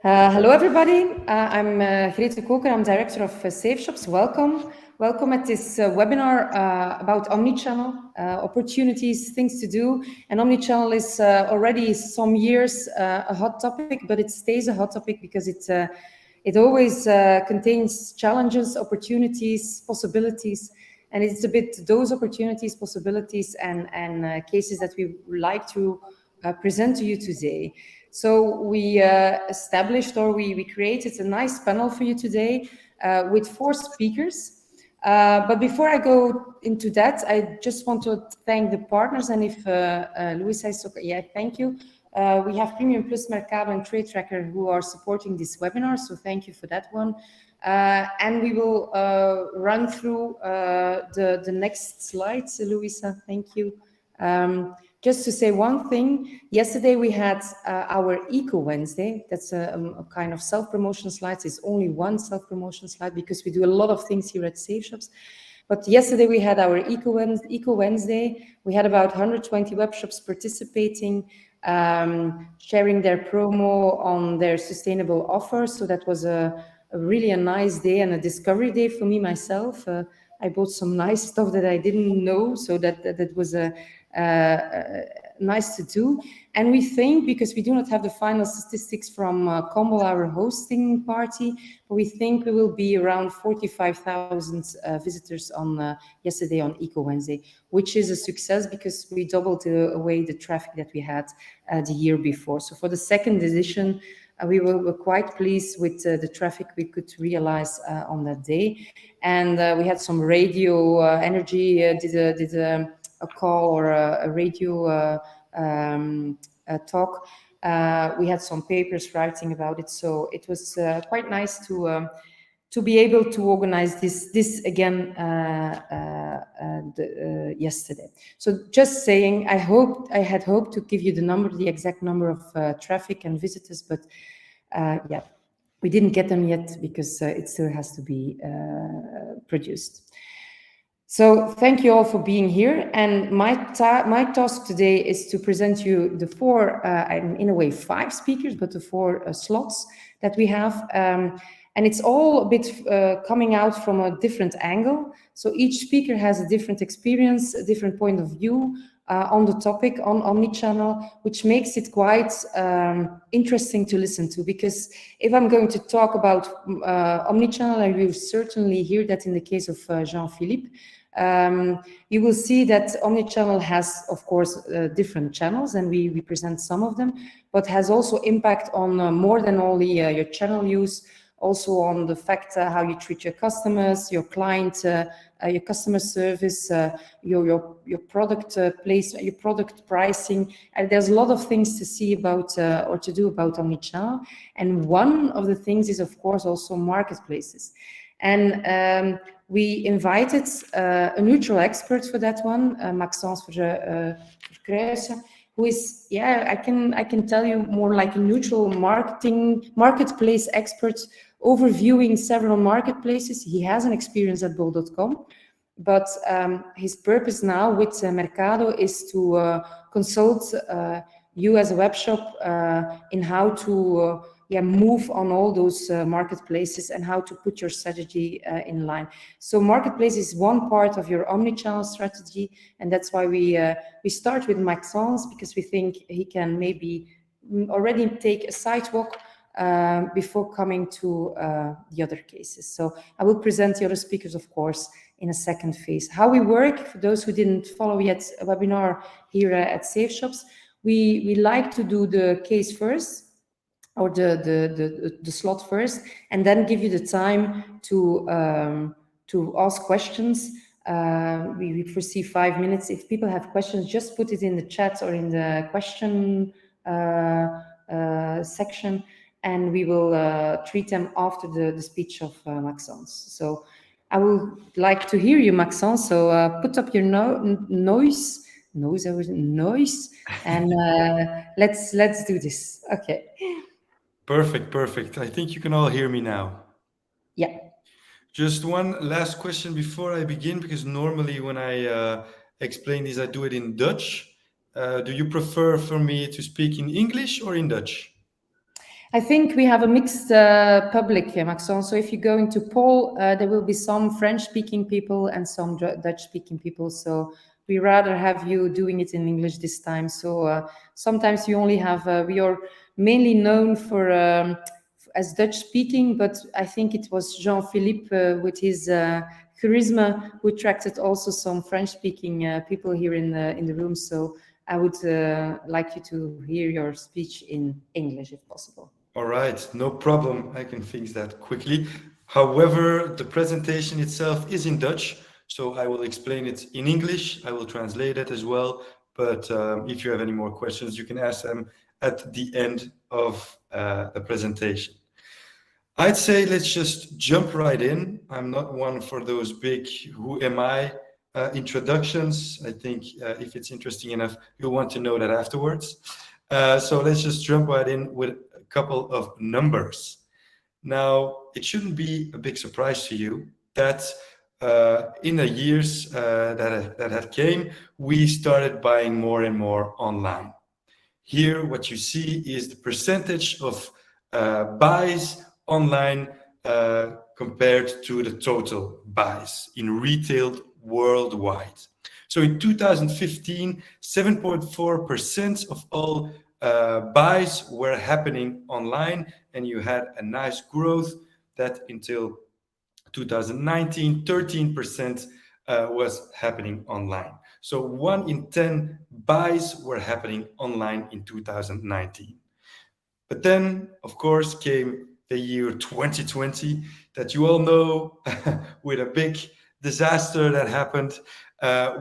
Hello, everybody. I'm Grete Koker. I'm director of Safe Shops. Welcome. Welcome at this webinar about Omni-channel, opportunities, things to do. And Omni-channel is already some years a hot topic, but it stays a hot topic because it always contains challenges, opportunities, possibilities. And it's a bit those opportunities, possibilities, and cases that we would like to present to you today. So we established, or we created a nice panel for you today with 4 speakers. But before I go into that, I just want to thank the partners. And if Louis says, okay, yeah, thank you. We have Premium Plus, Mercado, and Trade Tracker who are supporting this webinar. So thank you for that one. And we will run through the next slides. Louisa, thank you. Just to say one thing, yesterday we had our Eco Wednesday. That's a kind of self-promotion slides. It's only one self-promotion slide because we do a lot of things here at Safe Shops. But yesterday we had our Eco Wednesday. We had about 120 web shops participating, sharing their promo on their sustainable offers. So that was a really nice day and a discovery day for me myself. I bought some nice stuff that I didn't know, so that was nice to do. And we think, because we do not have the final statistics from Combo, our hosting party, but we think we will be around 45,000 visitors on yesterday on Eco Wednesday, which is a success because we doubled away the traffic that we had the year before. So for the second edition, we were quite pleased with the traffic we could realize on that day. And we had some radio energy, did a call or a radio talk. We had some papers writing about it. So it was quite nice to be able to organize this again yesterday. So just saying, I had hoped to give you the exact number of traffic and visitors, but yeah, we didn't get them yet because it still has to be produced. So thank you all for being here. And my task today is to present you the 4, in a way 5 speakers, but the 4 slots that we have. And it's all a bit coming out from a different angle. So each speaker has a different experience, a different point of view on the topic, on Omni-channel, which makes it quite interesting to listen to. Because if I'm going to talk about Omni-channel, I will certainly hear that in the case of Jean-Philippe. You will see that Omni-channel has, of course, different channels, and we present some of them, but has also impact on more than only your channel use, also on the fact how you treat your customers, your client, your customer service, your product placement, your product pricing. And there's a lot of things to see about or to do about Omni-channel. And one of the things is, of course, also marketplaces. And we invited a neutral expert for that one, Maxence Verkruijsen, who is, yeah, I can tell you, more like a neutral marketplace expert overviewing several marketplaces. He has an experience at bol.com, but his purpose now with Mercado is to consult you as a web shop in how to move on all those marketplaces and how to put your strategy in line. So marketplace is one part of your omni-channel strategy, and that's why we start with Maxence, because we think he can maybe already take a sidewalk before coming to the other cases. So I will present the other speakers, of course, in a second phase. How we work, for those who didn't follow yet a webinar here at Safe Shops, we like to do the case first, or the slot first, and then give you the time to ask questions. We foresee 5 minutes. If people have questions, just put it in the chat or in the question section, and we will treat them after the speech of Maxence. So I would like to hear you, Maxence. So put up your noise, and let's do this. Okay. Perfect. I think you can all hear me now. Yeah. Just one last question before I begin, because normally when I explain this, I do it in Dutch. do you prefer for me to speak in English or in Dutch? I think we have a mixed public, Maxon. So if you go into poll, there will be some French-speaking people and some Dutch-speaking people. So we rather have you doing it in English this time. So sometimes you only have, we are mainly known for as Dutch-speaking, but I think it was Jean-Philippe with his charisma who attracted also some French-speaking people here in the room. So I would like you to hear your speech in English if possible. All right, no problem. I can fix that quickly. However, the presentation itself is in Dutch, so I will explain it in English. I will translate it as well. But if you have any more questions, you can ask them at the end of the presentation. I'd say let's just jump right in. I'm not one for those big "who am I" introductions. I think if it's interesting enough, you'll want to know that afterwards. So let's just jump right in with a couple of numbers. Now, it shouldn't be a big surprise to you that in the years that had came, we started buying more and more online. Here, what you see is the percentage of buys online compared to the total buys in retail worldwide. So in 2015, 7.4% of all buys were happening online, and you had a nice growth that until 2019, 13% was happening online. So 1 in 10 buys were happening online in 2019. But then, of course, came the year 2020 that you all know with a big disaster that happened,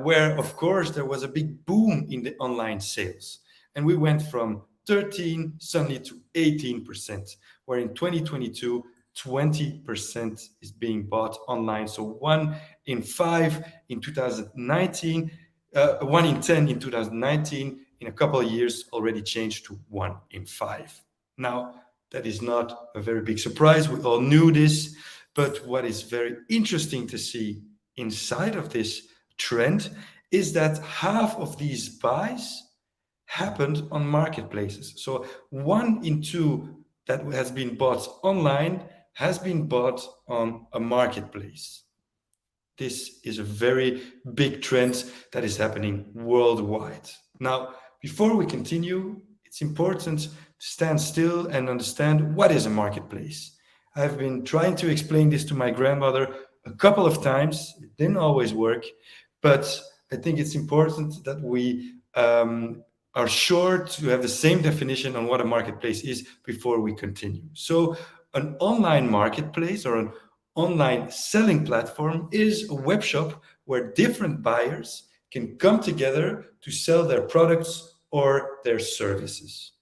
where, of course, there was a big boom in the online sales. And we went from 13 suddenly to 18%, where in 2022, 20% is being bought online. So 1 in 5 in 2019, 1 in 10 in 2019, in a couple of years already changed to 1 in 5. Now, that is not a very big surprise. We all knew this. But what is very interesting to see inside of this trend is that half of these buys happened on marketplaces. So 1 in 2 that has been bought online has been bought on a marketplace. This is a very big trend that is happening worldwide. Now, before we continue, it's important to stand still and understand what is a marketplace. I've been trying to explain this to my grandmother a couple of times. It didn't always work, but I think it's important that we are sure to have the same definition on what a marketplace is before we continue. So an online marketplace or an online selling platform is a web shop where different buyers can come together to sell their products or their services.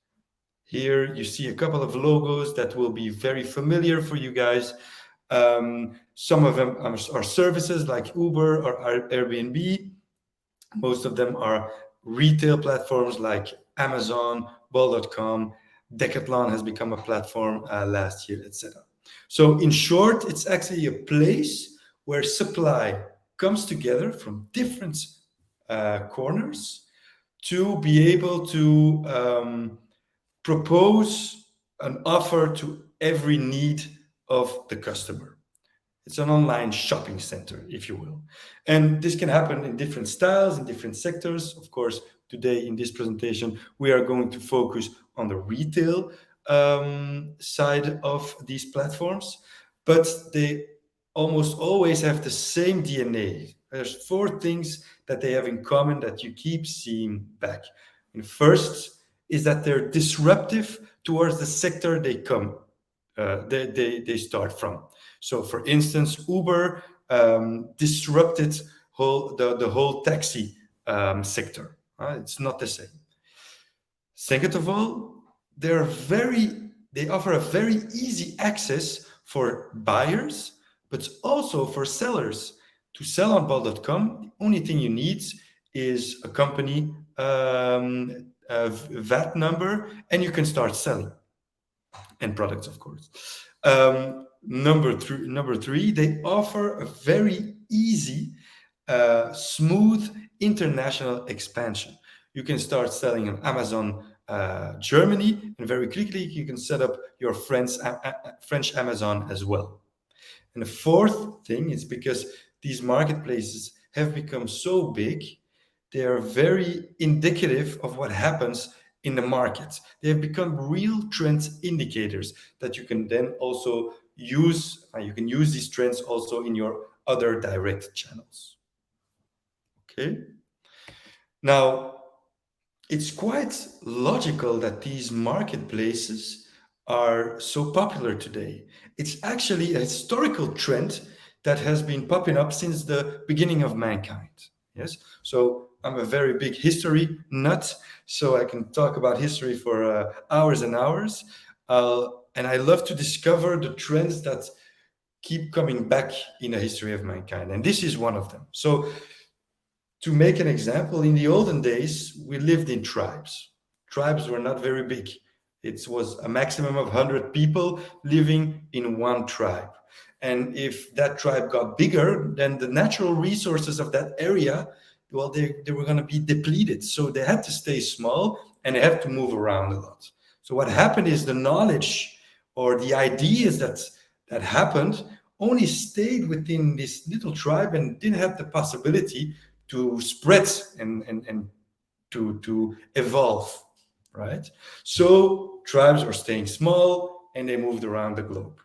Here you see a couple of logos that will be very familiar for you guys. Some of them are services like Uber or Airbnb. Most of them are retail platforms like Amazon, Bol.com, Decathlon has become a platform last year, etc. So in short, it's actually a place where supply comes together from different corners to be able to propose an offer to every need of the customer. It's an online shopping center, if you will. And this can happen in different styles, in different sectors. Of course, today in this presentation, we are going to focus on the retail side of these platforms, but they almost always have the same DNA. There's 4 things that they have in common that you keep seeing back. And first is that they're disruptive towards the sector they start from. So, for instance, Uber disrupted the whole taxi sector. It's not the same. Second of all, they offer a very easy access for buyers, but also for sellers. To sell on Bol.com, the only thing you need is a company VAT number, and you can start selling. And products, of course. Number three, they offer a very easy, smooth international expansion. You can start selling on Amazon Germany, and very quickly you can set up your French Amazon as well. And the fourth thing is because these marketplaces have become so big, they are very indicative of what happens in the market. They have become real trend indicators that you can then also use. You can use these trends also in your other direct channels. Okay. Now, it's quite logical that these marketplaces are so popular today. It's actually a historical trend that has been popping up since the beginning of mankind. Yes. So I'm a very big history nut, so I can talk about history for hours and hours. And I love to discover the trends that keep coming back in the history of mankind. And this is one of them. So to make an example, in the olden days, we lived in tribes. Tribes were not very big. It was a maximum of 100 people living in one tribe. And if that tribe got bigger, then the natural resources of that area, well, they were going to be depleted. So they had to stay small and they had to move around a lot. So what happened is the knowledge or the ideas that happened only stayed within this little tribe and didn't have the possibility to spread and to evolve, right? So tribes were staying small and they moved around the globe.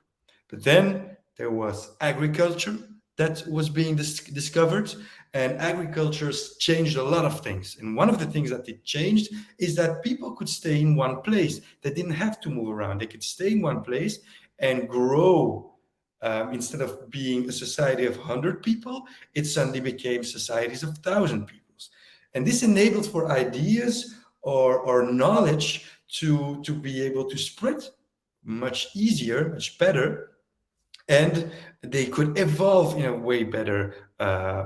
But then there was agriculture that was being discovered, and agriculture changed a lot of things. And one of the things that it changed is that people could stay in one place. They didn't have to move around. They could stay in one place and grow. Instead of being a society of 100 people, it suddenly became societies of 1,000 people. And this enabled for ideas or knowledge to be able to spread much easier, much better, and they could evolve in a way better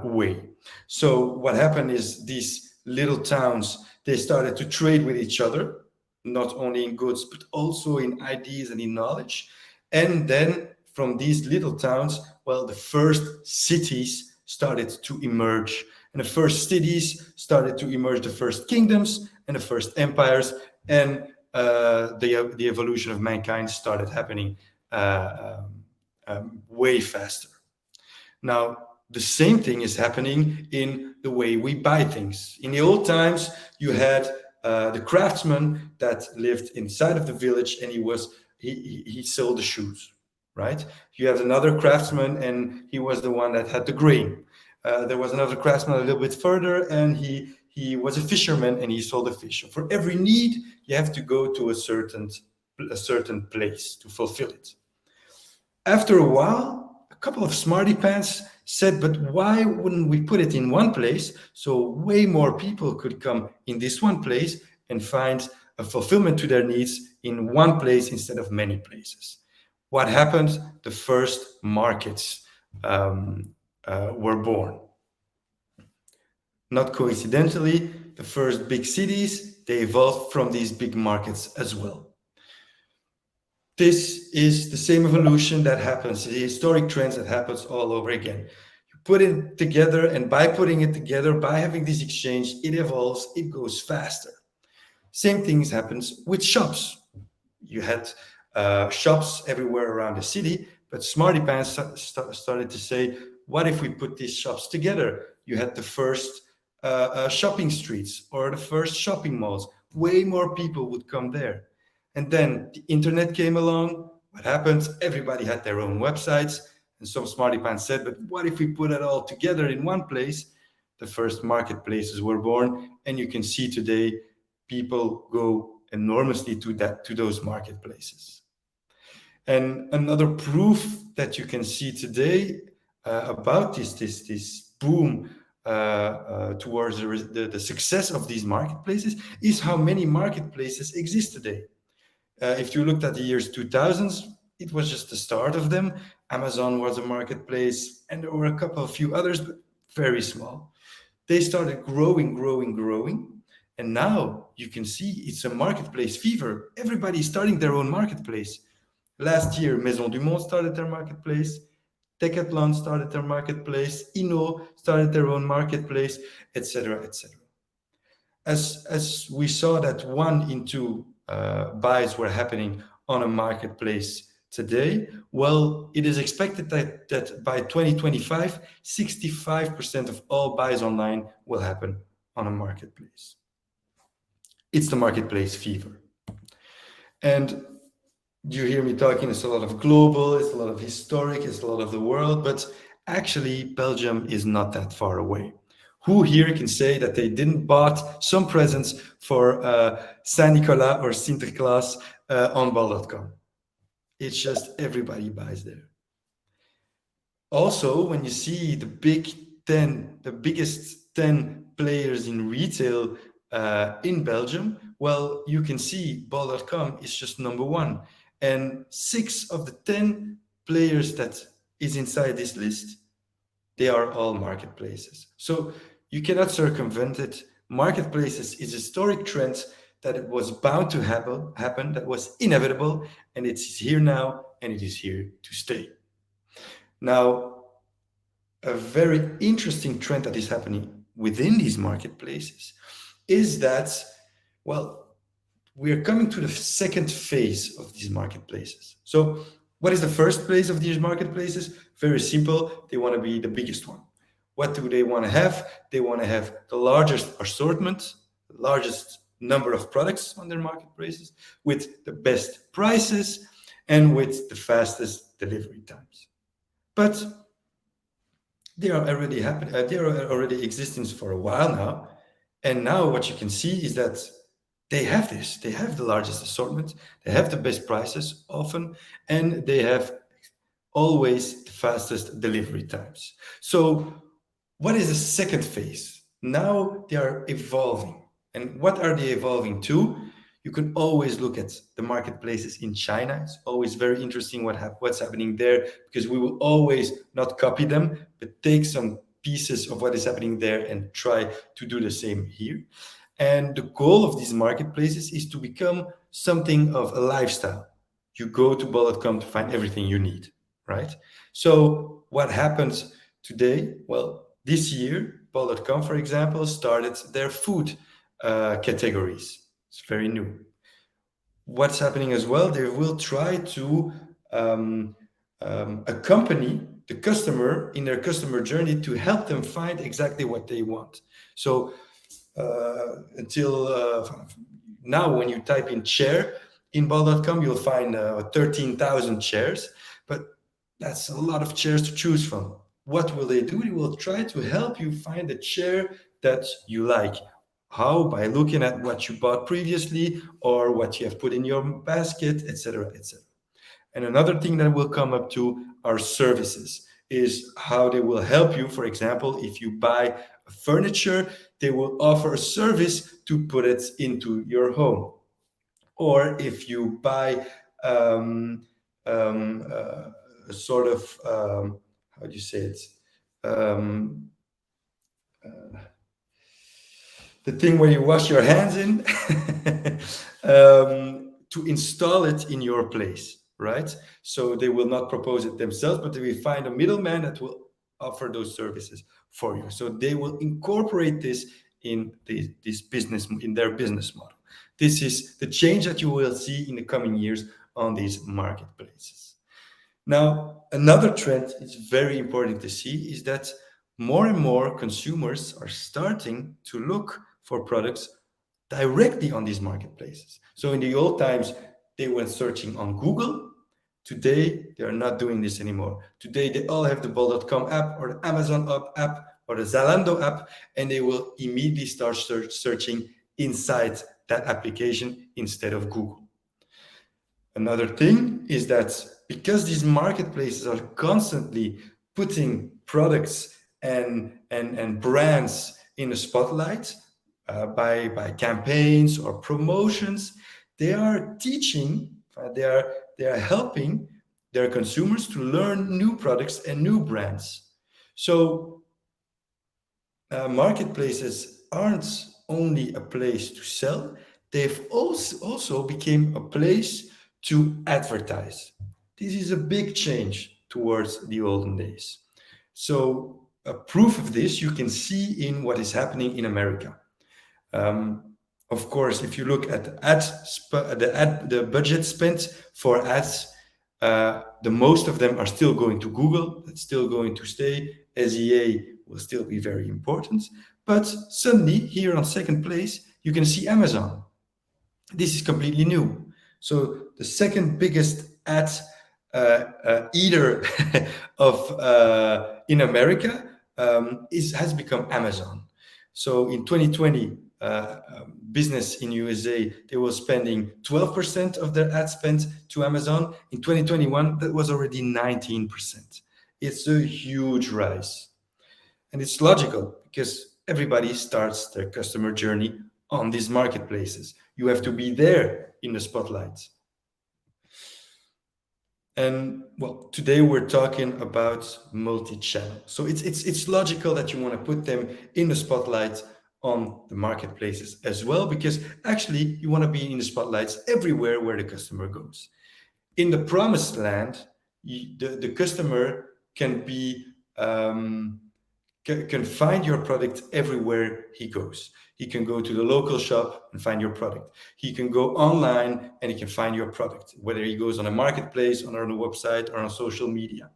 way. So what happened is these little towns, they started to trade with each other, not only in goods, but also in ideas and in knowledge. And then from these little towns, well, the first cities started to emerge. And the first cities started to emerge, the first kingdoms and the first empires. And the evolution of mankind started happening way faster. Now, the same thing is happening in the way we buy things. In the old times, you had the craftsman that lived inside of the village, and he sold the shoes, right? You have another craftsman, and he was the one that had the grain. There was another craftsman a little bit further, and he was a fisherman, and he sold the fish. For every need, you have to go to a certain place to fulfill it. After a while, a couple of smarty pants said, but why wouldn't we put it in one place so way more people could come in this one place and find a fulfillment to their needs in one place instead of many places? What happened? The first markets were born. Not coincidentally, the first big cities, they evolved from these big markets as well. This is the same evolution that happens, the historic trends that happens all over again. You put it together, and by putting it together, by having this exchange, it evolves, it goes faster. Same things happens with shops. You had shops everywhere around the city, but smarty pants started to say, what if we put these shops together? You had the first shopping streets or the first shopping malls. Way more people would come there. And then the internet came along. What happened? Everybody had their own websites. And some smarty pants said, but what if we put it all together in one place? The first marketplaces were born. And you can see today, people go enormously to those marketplaces. And another proof that you can see today about this boom towards the success of these marketplaces is how many marketplaces exist today. If you looked at the years 2000s, it was just the start of them. Amazon was a marketplace, and there were a few others, but very small. They started growing. And now you can see it's a marketplace fever. Everybody's starting their own marketplace. Last year, Maison du Monde started their marketplace. Decathlon started their marketplace. Inno started their own marketplace, etc., etc. as we saw that 1 in 2 buys were happening on a marketplace today, well, it is expected that by 2025, 65% of all buys online will happen on a marketplace. It's the marketplace fever. And you hear me talking, it's a lot of global, it's a lot of historic, it's a lot of the world, but actually Belgium is not that far away. Who here can say that they didn't bought some presents for Saint Nicolas or Sinterklaas on bol.com? It's just everybody buys there. Also, when you see the biggest 10 players in retail in Belgium, well, you can see bol.com is just number 1. And 6 of the 10 players that is inside this list, they are all marketplaces. So you cannot circumvent it. Marketplaces is a historic trend that it was bound to happen, that was inevitable, and it's here now, and it is here to stay. Now, a very interesting trend that is happening within these marketplaces is that, well, we are coming to the second phase of these marketplaces. So what is the first phase of these marketplaces? Very simple. They want to be the biggest one. What do they want to have? They want to have the largest assortment, the largest number of products on their marketplaces, with the best prices and with the fastest delivery times. But they are already they are already existing for a while now. And now what you can see is that they have this. They have the largest assortment. They have the best prices often, and they have always the fastest delivery times. So what is the second phase? Now they are evolving. And what are they evolving to? You can always look at the marketplaces in China. It's always very interesting what's happening there, because we will always not copy them, but take some pieces of what is happening there and try to do the same here. And the goal of these marketplaces is to become something of a lifestyle. You go to bol.com to find everything you need, right? So what happens today? Well, this year, bol.com, for example, started their food categories. It's very new. What's happening as well, they will try to accompany the customer in their customer journey to help them find exactly what they want. So until now, when you type in chair in bol.com, you'll find 13,000 chairs, but that's a lot of chairs to choose from. What will they do? They will try to help you find a chair that you like. How? By looking at what you bought previously or what you have put in your basket, etc., etc. And another thing that will come up to are services, is how they will help you. For example, if you buy furniture, they will offer a service to put it into your home. Or if you buy a sort of, how do you say it? The thing where you wash your hands in, to install it in your place, right? So they will not propose it themselves, but they will find a middleman that will offer those services for you. So they will incorporate this in this business, in their business model. This is the change that you will see in the coming years on these marketplaces. Now, another trend is very important to see is that more and more consumers are starting to look for products directly on these marketplaces. So in the old times, they went searching on Google. Today, they are not doing this anymore. Today, they all have the bol.com app or the Amazon app or the Zalando app, and they will immediately start searching inside that application instead of Google. Another thing is that because these marketplaces are constantly putting products and brands in the spotlight by campaigns or promotions, they are teaching, they are helping their consumers to learn new products and new brands. So marketplaces aren't only a place to sell, they've also become a place to advertise. This is a big change towards the olden days. So a proof of this you can see in what is happening in America. Of course, if you look at the budget spent for ads, the most of them are still going to Google. That's still going to stay. SEA will still be very important. But suddenly, here on second place, you can see Amazon. This is completely new. So the second biggest ad eater in America has become Amazon. So in 2020, business in USA, they were spending 12% of their ad spend to Amazon. In 2021, that was already 19%. It's a huge rise. And it's logical because everybody starts their customer journey on these marketplaces. You have to be there in the spotlight. And well, today we're talking about multi-channel. So it's logical that you want to put them in the spotlight on the marketplaces as well, because actually you want to be in the spotlights everywhere where the customer goes. In the promised land, the customer can be can find your product everywhere he goes. He can go to the local shop and find your product. He can go online and he can find your product, whether he goes on a marketplace, on a website, or on social media.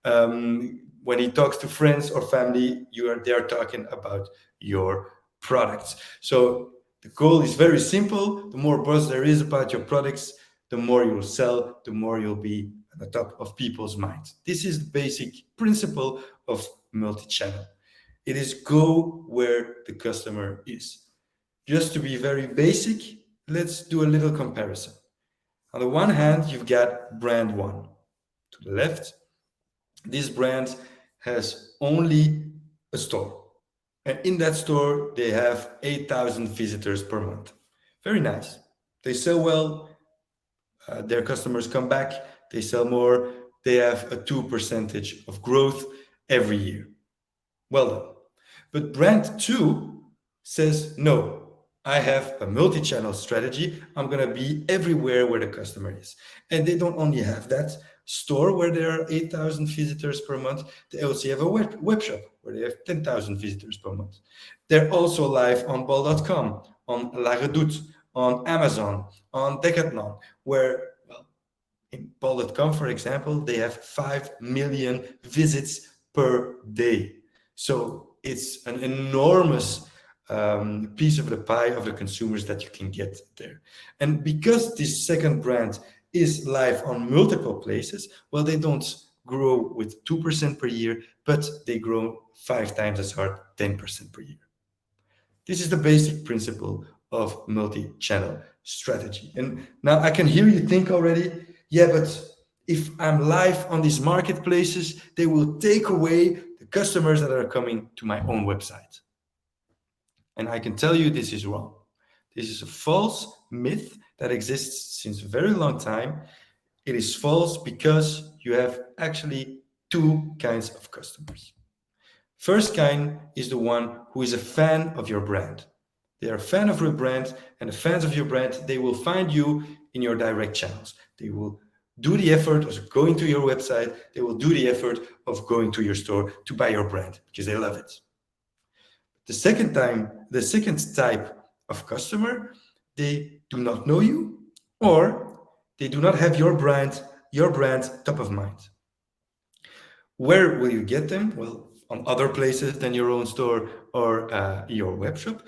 When he talks to friends or family, they are talking about your products. So the goal is very simple. The more buzz there is about your products, the more you'll sell, the more you'll be at the top of people's minds. This is the basic principle of multi-channel. It is go where the customer is. Just to be very basic, let's do a little comparison. On the one hand, you've got brand one. To the left, this brand has only a store. And in that store, they have 8,000 visitors per month. Very nice. They sell well. Their customers come back. They sell more. They have a 2% of growth every year. Well done. But brand two says, no, I have a multi-channel strategy. I'm going to be everywhere where the customer is. And they don't only have that store where there are 8,000 visitors per month. They also have a web shop where they have 10,000 visitors per month. They're also live on bol.com, on La Redoute, on Amazon, on Decathlon, where, well, in bol.com, for example, they have 5 million visits per day. So it's an enormous piece of the pie of the consumers that you can get there. And because this second brand is live on multiple places, well, they don't grow with 2% per year, but they grow 5 times as hard, 10% per year. This is the basic principle of multi-channel strategy. And now I can hear you think already, yeah, but if I'm live on these marketplaces, they will take away the customers that are coming to my own website. And I can tell you this is wrong. This is a false myth that exists since a very long time. It is false because you have actually 2 kinds of customers. First kind is the one who is a fan of your brand. They are a fan of your brand, and the fans of your brand, they will find you in your direct channels. They will do the effort of going to your website. They will do the effort of going to your store to buy your brand because they love it. The second type of customer, they do not know you, or they do not have your brand top of mind. Where will you get them? Well, on other places than your own store or your web shop.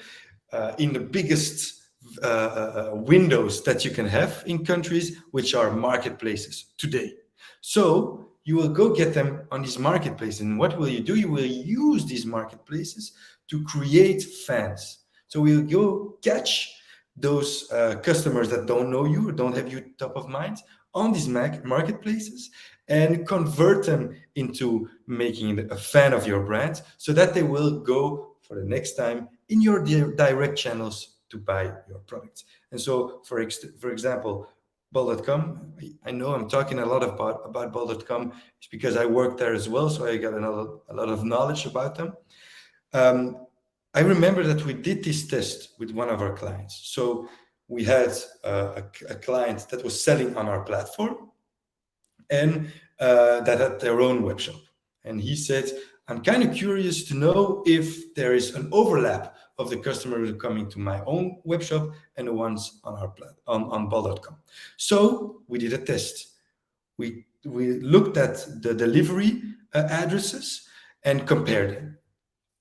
In the biggest windows that you can have in countries, which are marketplaces today. So you will go get them on these marketplaces. And what will you do? You will use these marketplaces to create fans. So we'll go catch those customers that don't know you or don't have you top of mind on these marketplaces and convert them into making a fan of your brand so that they will go for the next time in your direct channels to buy your products. And so, for example, bol.com, I know I'm talking a lot about bol.com. It's because I work there as well, so I got a lot of knowledge about them. I remember that we did this test with one of our clients. So we had a client that was selling on our platform and that had their own web shop. And he said, I'm kind of curious to know if there is an overlap of the customers who are coming to my own web shop and the ones on our on bol.com. So we did a test. We looked at the delivery addresses and compared them.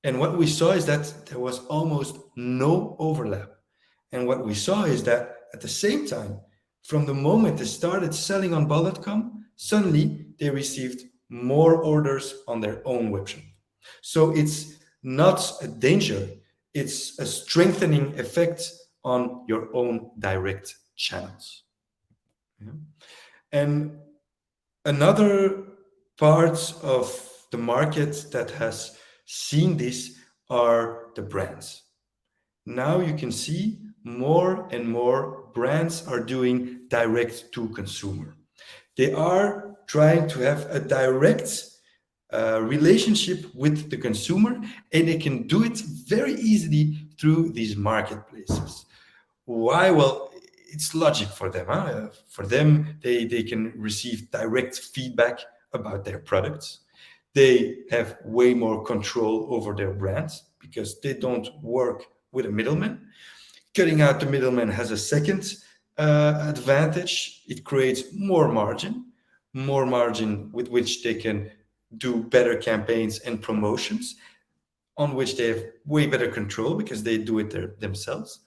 And what we saw is that there was almost no overlap. And what we saw is that at the same time, from the moment they started selling on bol.com, suddenly they received more orders on their own webshop. So it's not a danger, it's a strengthening effect on your own direct channels. Yeah. And another part of the market that has seen this are the brands. Now you can see more and more brands are doing direct to consumer. They are trying to have a direct relationship with the consumer, and they can do it very easily through these marketplaces. Why? Well, it's logic for them. Huh? For them, they can receive direct feedback about their products. They have way more control over their brands because they don't work with a middleman. Cutting out the middleman has a second advantage. It creates more margin with which they can do better campaigns and promotions, on which they have way better control because they do it themselves.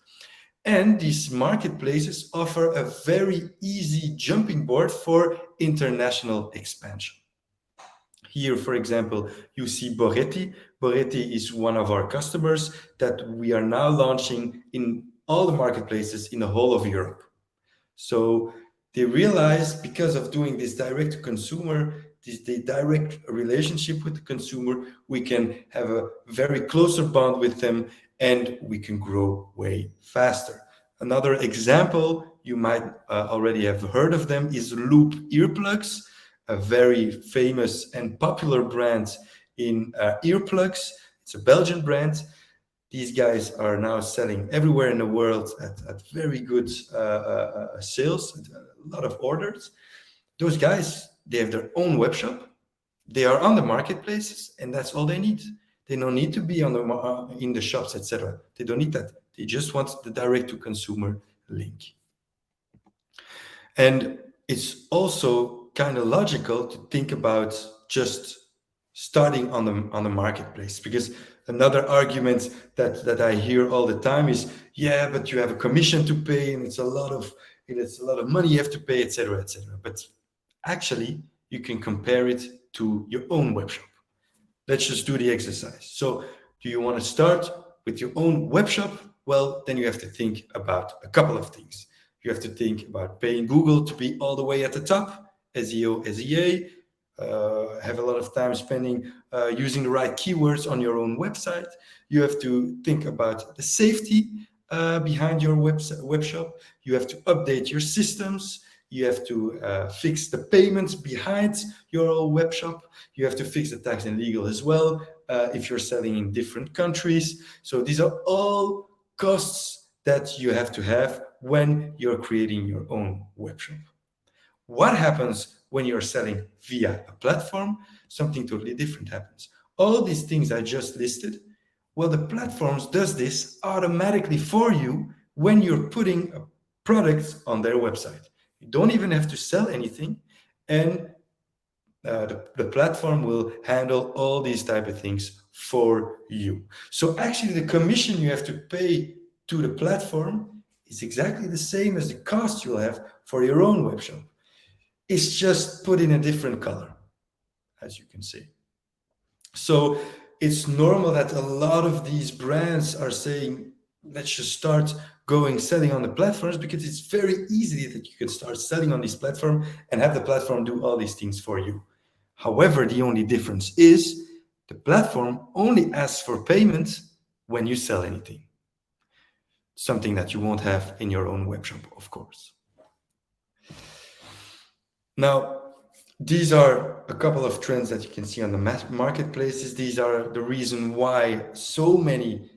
And these marketplaces offer a very easy jumping board for international expansion. Here, for example, you see Boretti. Boretti is one of our customers that we are now launching in all the marketplaces in the whole of Europe. So they realize, because of doing this direct to consumer, the direct relationship with the consumer, we can have a very closer bond with them and we can grow way faster. Another example, you might already have heard of them, is Loop earplugs, a very famous and popular brand in earplugs. It's a Belgian brand. These guys are now selling everywhere in the world at very good sales, a lot of orders. Those guys, they have their own web shop. They are on the marketplaces, and that's all they need. They don't need to be on the in the shops, etc. They don't need that. They just want the direct-to-consumer link. And it's also kind of logical to think about just starting on the marketplace, because another argument that I hear all the time is, yeah, but you have a commission to pay, and it's a lot of money you have to pay, etc., etc. But actually, you can compare it to your own web shop. Let's just do the exercise. So, do you want to start with your own web shop? Well, then you have to think about a couple of things. You have to think about paying Google to be all the way at the top, SEO, SEA, have a lot of time spending using the right keywords on your own website. You have to think about the safety behind your web shop. You have to update your systems. You have to fix the payments behind your own web shop. You have to fix the tax and legal as well if you're selling in different countries. So these are all costs that you have to have when you're creating your own web shop. What happens when you're selling via a platform? Something totally different happens. All these things I just listed, well, the platforms does this automatically for you when you're putting a product on their website. You don't even have to sell anything, and the platform will handle all these type of things for you. So actually the commission you have to pay to the platform is exactly the same as the cost you'll have for your own web shop. It's just put in a different color, as you can see. So it's normal that a lot of these brands are saying, let's just start selling on the platforms, because it's very easy that you can start selling on this platform and have the platform do all these things for you. However, the only difference is the platform only asks for payment when you sell anything. Something that you won't have in your own web shop, of course. Now, these are a couple of trends that you can see on the marketplaces. These are the reason why so many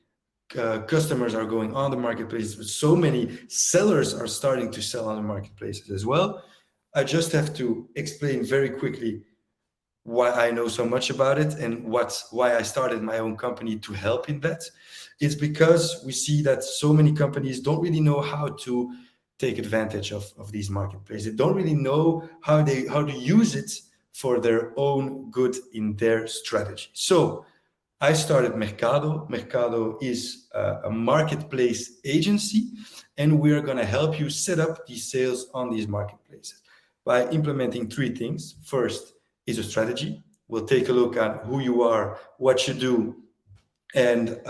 customers are going on the marketplaces, but so many sellers are starting to sell on the marketplaces as well. I just have to explain very quickly why I know so much about it and why I started my own company to help in that. It's because we see that so many companies don't really know how to take advantage of these marketplaces. They don't really know how to use it for their own good in their strategy. So I started Mercado. Mercado is a marketplace agency, and we're going to help you set up these sales on these marketplaces by implementing three things. First is a strategy. We'll take a look at who you are, what you do, and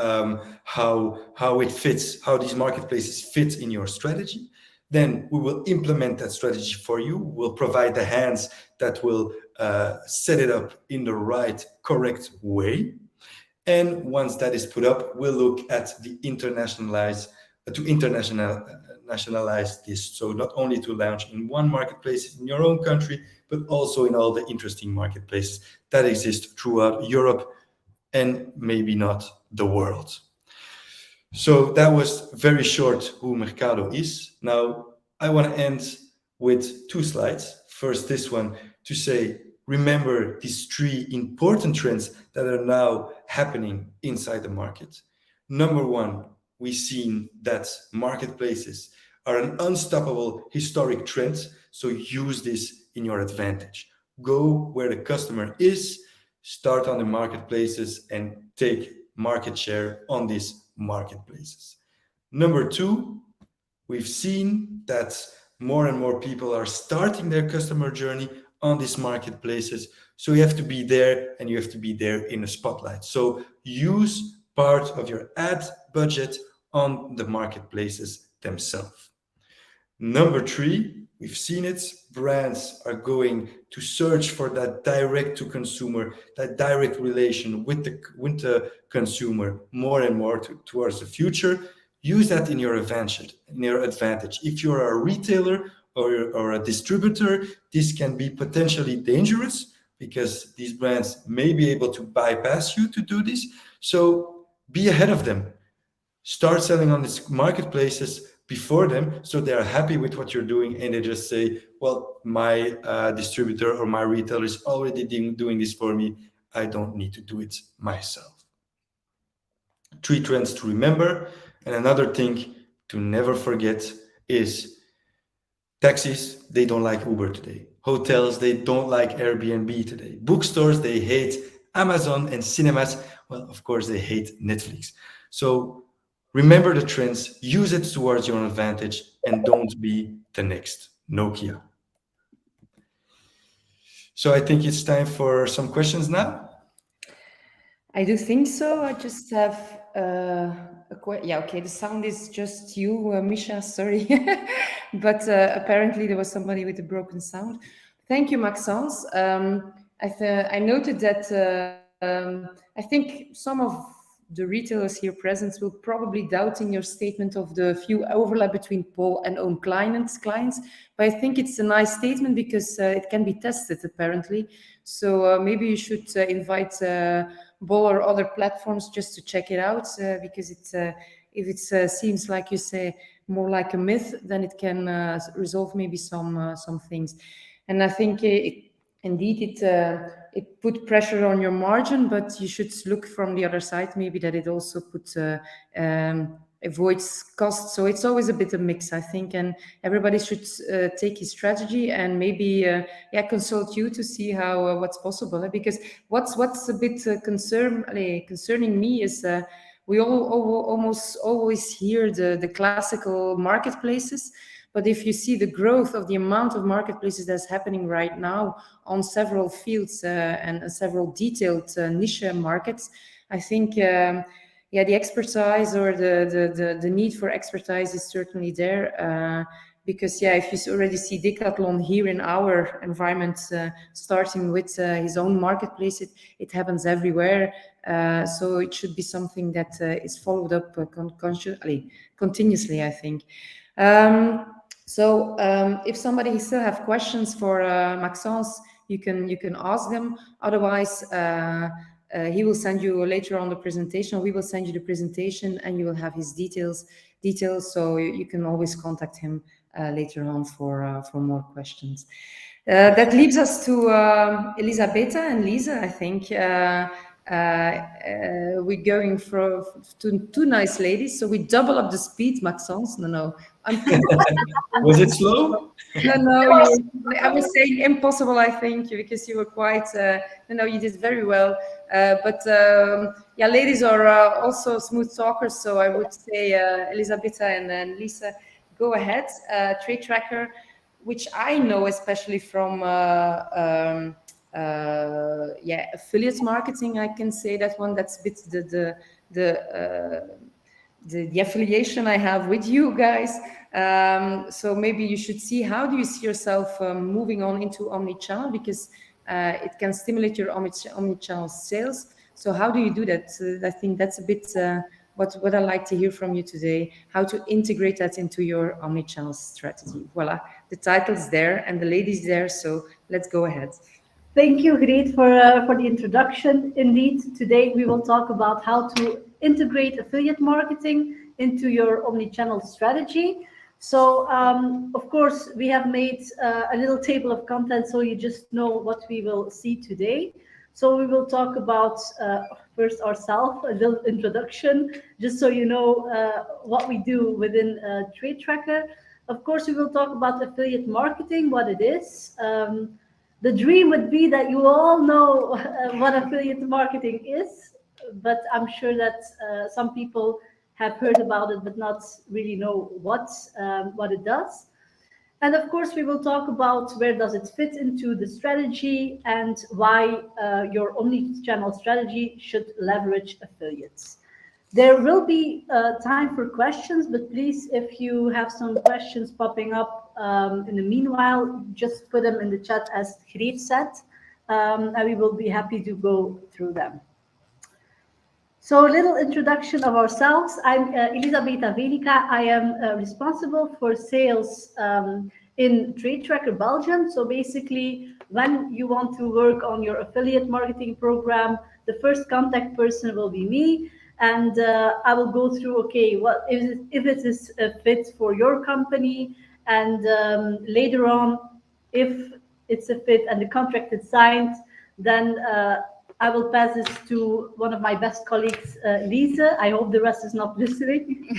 how it fits, how these marketplaces fit in your strategy. Then we will implement that strategy for you. We'll provide the hands that will set it up in the right, correct way. And once that is put up, we'll look at the internationalize this. So not only to launch in one marketplace in your own country, but also in all the interesting marketplaces that exist throughout Europe and maybe not the world. So that was very short who Mercado is. Now, I want to end with two slides. First, this one to say, remember these three important trends that are now happening inside the market. Number one, we've seen that marketplaces are an unstoppable historic trend. So use this in your advantage. Go where the customer is, start on the marketplaces and take market share on these marketplaces. Number two, we've seen that more and more people are starting their customer journey on these marketplaces. So you have to be there, and you have to be there in the spotlight. So use part of your ad budget on the marketplaces themselves. Number three, we've seen it, brands are going to search for that direct to consumer, that direct relation with the consumer more and more towards the future. Use that in your advantage. If you're a retailer or a distributor, this can be potentially dangerous because these brands may be able to bypass you to do this. So be ahead of them. Start selling on these marketplaces before them, so they're happy with what you're doing, and they just say, well, my distributor or my retailer is already doing this for me. I don't need to do it myself. Three trends to remember. And another thing to never forget is taxis, they don't like Uber today. Hotels, they don't like Airbnb today. Bookstores, they hate Amazon, and cinemas, well, of course, they hate Netflix. So remember the trends, use it towards your advantage, and don't be the next Nokia. So I think it's time for some questions now. I do think so. I just have yeah, okay, the sound is just you, Misha, sorry. But apparently there was somebody with a broken sound. Thank you, Maxence. I noted that I think some of the retailers here present will probably doubt in your statement of the few overlap between Paul and own clients. But I think it's a nice statement because it can be tested, apparently. So maybe you should invite Bol or other platforms just to check it out, because if it seems like you say more like a myth, then it can resolve maybe some things. And I think indeed it put pressure on your margin, but you should look from the other side, maybe that it also avoids costs. So it's always a bit of mix, I think, and everybody should take his strategy and maybe consult you to see how what's possible. Because what's a bit concerning me is we almost always hear the classical marketplaces. But if you see the growth of the amount of marketplaces that's happening right now on several fields and several detailed niche markets, I think the expertise or the need for expertise is certainly there. Because if you already see Decathlon here in our environment, starting with his own marketplace, it happens everywhere. So it should be something that is followed up continuously, I think. So if somebody still have questions for Maxence, you can ask them. Otherwise, he will send you later on the presentation. We will send you the presentation, and you will have his details. So you can always contact him later on for more questions. That leaves us to Elisabetta and Lisa, I think. We're going for two nice ladies, so we double up the speed, Maxence. No, Was it slow? No, I was saying impossible, I think, because you were quite, you did very well. But ladies are also smooth talkers, so I would say Elisabetta and Lisa, go ahead. Trade Tracker, which I know especially from affiliate marketing. I can say that one. That's a bit the affiliation I have with you guys. So maybe you should see, how do you see yourself moving on into omni-channel, because it can stimulate your omni-channel sales. So how do you do that? I think that's a bit what I'd like to hear from you today, how to integrate that into your omni-channel strategy. Voila, the title's there and the lady's there, so let's go ahead. Thank you, Greet, for the introduction. Indeed, today we will talk about how to integrate affiliate marketing into your omni-channel strategy. So, of course, we have made a little table of content so you just know what we will see today. So we will talk about first ourselves, a little introduction, just so you know what we do within Trade Tracker. Of course, we will talk about affiliate marketing, what it is. The dream would be that you all know what affiliate marketing is, but I'm sure that some people have heard about it, but not really know what it does. And of course, we will talk about where does it fit into the strategy and why your omni-channel strategy should leverage affiliates. There will be time for questions, but please, if you have some questions popping up in the meanwhile, just put them in the chat as Greet said, and we will be happy to go through them. So a little introduction of ourselves. I'm Elisabetta Velika. I am responsible for sales in Trade Tracker Belgium. So basically, when you want to work on your affiliate marketing program, the first contact person will be me. And I will go through, okay, what if it is a fit for your company, and later on, if it's a fit and the contract is signed, then I will pass this to one of my best colleagues, Lisa. I hope the rest is not listening.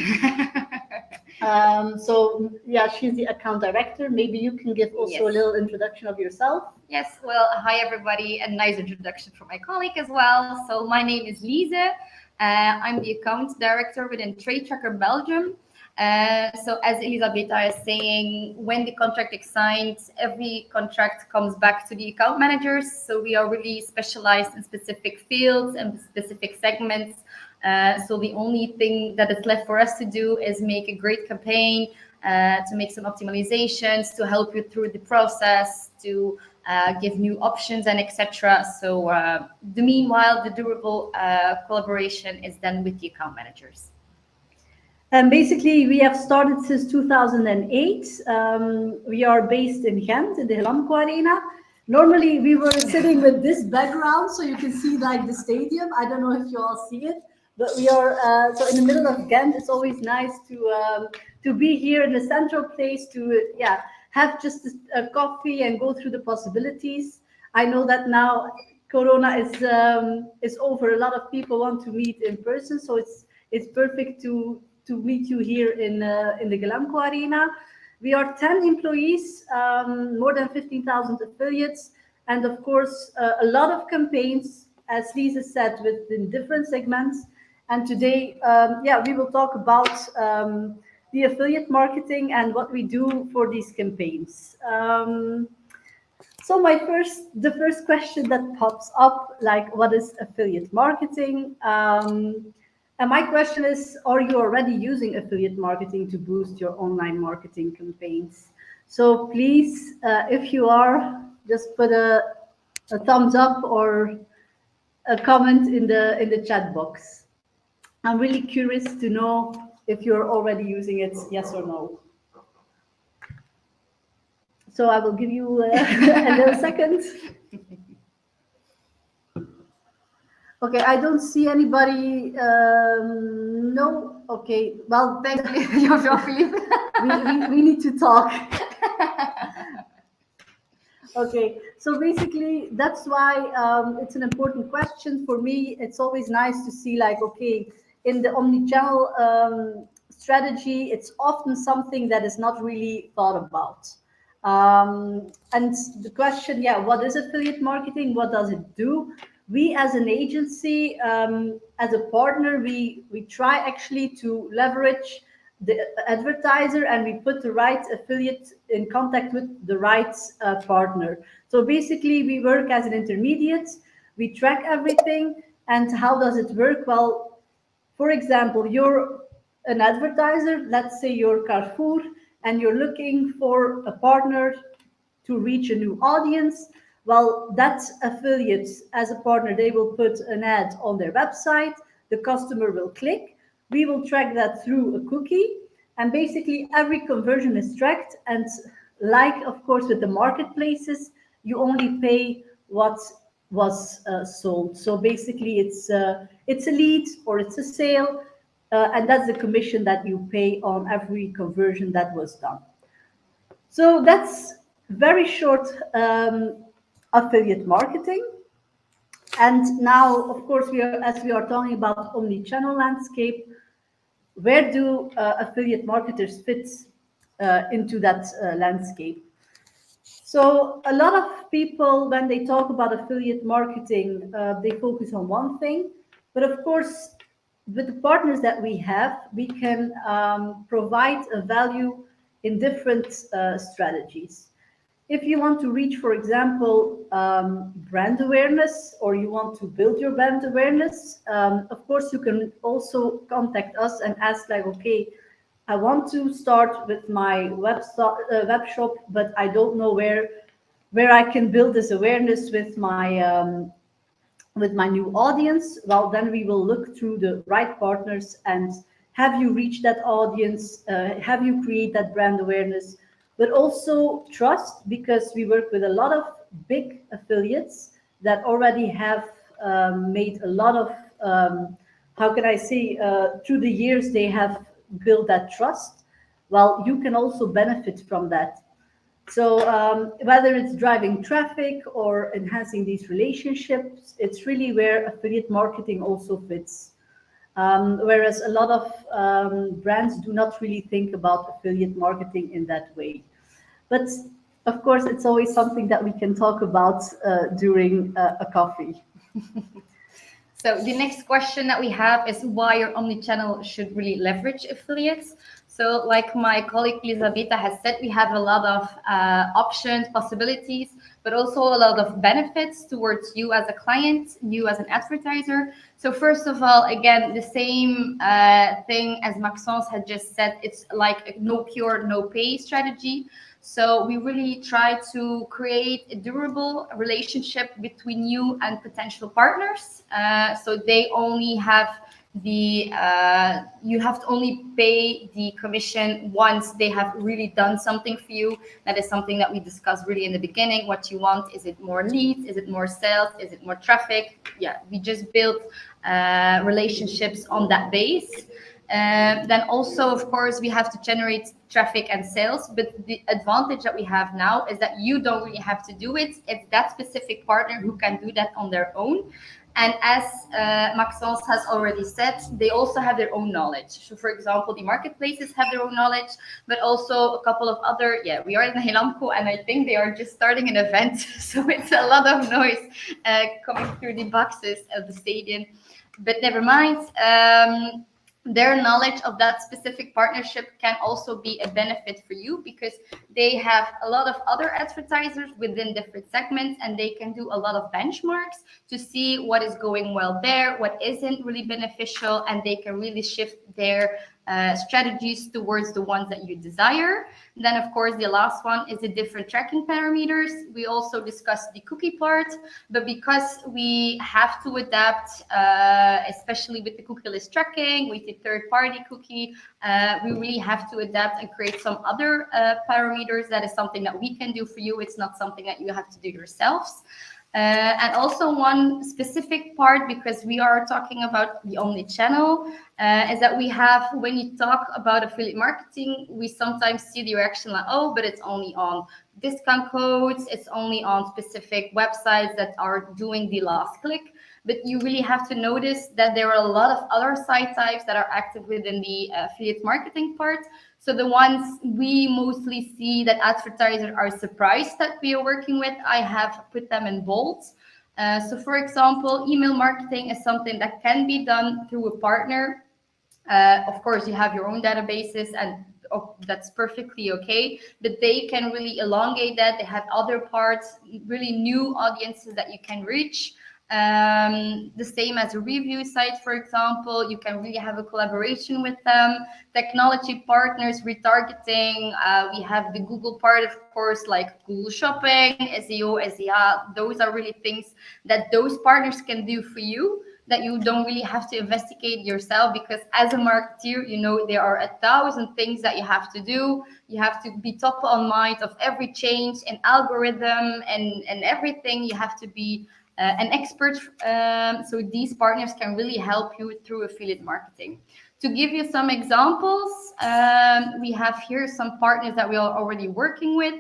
So yeah, she's the account director. Maybe you can give also a little introduction of yourself. Yes, well, hi everybody, a nice introduction from my colleague as well. So my name is Lise. I'm the account director within Trade Tracker Belgium. So as Elisabetta is saying, when the contract is signed, every contract comes back to the account managers. So we are really specialized in specific fields and specific segments. So the only thing that is left for us to do is make a great campaign, to make some optimizations, to help you through the process, to give new options and etc. So meanwhile, the durable collaboration is done with the account managers. And basically, we have started since 2008. We are based in Ghent, in the Glamco Arena. Normally, we were sitting with this background, so you can see like the stadium. I don't know if you all see it, but we are so in the middle of Ghent. It's always nice to be here in a central place to have just a coffee and go through the possibilities. I know that now Corona is over. A lot of people want to meet in person, so it's perfect to meet you here in the Glamco Arena. We are 10 employees, more than 15,000 affiliates, and of course a lot of campaigns, as Lisa said, within different segments. And today, we will talk about the affiliate marketing and what we do for these campaigns. So the first question that pops up, like, what is affiliate marketing? And my question is, are you already using affiliate marketing to boost your online marketing campaigns? So please, if you are, just put a thumbs up or a comment in the chat box. I'm really curious to know if you're already using it, yes or no. So I will give you a little second. Okay, I don't see anybody. No. Okay. Well, thank you, Philippe. we need to talk. Okay, so basically that's why it's an important question for me. It's always nice to see, like, okay, in the omni-channel strategy, it's often something that is not really thought about. And the question, yeah, what is affiliate marketing? What does it do? We as an agency, as a partner, we try actually to leverage the advertiser, and we put the right affiliate in contact with the right partner. So basically we work as an intermediate, we track everything. And how does it work? Well, for example, you're an advertiser, let's say you're Carrefour, and you're looking for a partner to reach a new audience. Well, that affiliate as a partner, they will put an ad on their website, the customer will click, we will track that through a cookie, and basically every conversion is tracked. And like, of course, with the marketplaces, you only pay what was sold. So basically it's a lead or it's a sale, and that's the commission that you pay on every conversion that was done. So that's very short affiliate marketing. And now, of course, as we are talking about omni-channel landscape, where do affiliate marketers fit into that landscape? So a lot of people, when they talk about affiliate marketing, they focus on one thing. But of course, with the partners that we have, we can provide a value in different strategies. If you want to reach, for example, brand awareness, or you want to build your brand awareness, of course, you can also contact us and ask, like, okay, I want to start with my web shop, but I don't know where I can build this awareness with my new audience. Well, then we will look through the right partners and have you reach that audience, have you create that brand awareness, but also trust, because we work with a lot of big affiliates that already have made a lot of, how can I say, through the years, they have built that trust. Well, you can also benefit from that. So whether it's driving traffic or enhancing these relationships, it's really where affiliate marketing also fits. Whereas a lot of brands do not really think about affiliate marketing in that way. But of course, it's always something that we can talk about during a coffee. So the next question that we have is why your omnichannel should really leverage affiliates. So like my colleague Elisabetta has said, we have a lot of options, possibilities, but also a lot of benefits towards you as a client, you as an advertiser. So first of all, again, the same thing as Maxence had just said, it's like a no cure, no pay strategy. So we really try to create a durable relationship between you and potential partners. So they only have you have to only pay the commission once they have really done something for you. That is something that we discussed really in the beginning. What you want, is it more leads? Is it more sales? Is it more traffic? Yeah, we just built relationships on that base. Then also, of course, we have to generate traffic and sales, but the advantage that we have now is that you don't really have to do it. It's that specific partner who can do that on their own. And as Maxence has already said, they also have their own knowledge. So for example, the marketplaces have their own knowledge, but also a couple of other, we are in Helamco, and I think they are just starting an event. So it's a lot of noise coming through the boxes of the stadium, but never mind. Their knowledge of that specific partnership can also be a benefit for you, because they have a lot of other advertisers within different segments, and they can do a lot of benchmarks to see what is going well there, what isn't really beneficial, and they can really shift their strategies towards the ones that you desire. Then, of course, the last one is the different tracking parameters. We also discussed the cookie part, but because we have to adapt, especially with the cookieless tracking, with the third-party cookie, we really have to adapt and create some other parameters. That is something that we can do for you. It's not something that you have to do yourselves. And also one specific part, because we are talking about the omni-channel, is that we have, when you talk about affiliate marketing, we sometimes see the reaction like, oh, but it's only on discount codes, it's only on specific websites that are doing the last click. But you really have to notice that there are a lot of other site types that are active within the affiliate marketing part. So the ones we mostly see that advertisers are surprised that we are working with, I have put them in bold. So for example, email marketing is something that can be done through a partner. Of course, you have your own databases, and that's perfectly okay, but they can really elongate that. They have other parts, really new audiences that you can reach. The same as a review site, for example, you can really have a collaboration with them. Technology partners, retargeting, we have the Google part, of course, like Google Shopping, SEO, SEA. Those are really things that those partners can do for you, that you don't really have to investigate yourself, because as a marketeer, you know, there are 1,000 things that you have to do. You have to be top on mind of every change in algorithm and everything. You have to be an expert. So these partners can really help you through affiliate marketing. To give you some examples, we have here some partners that we are already working with.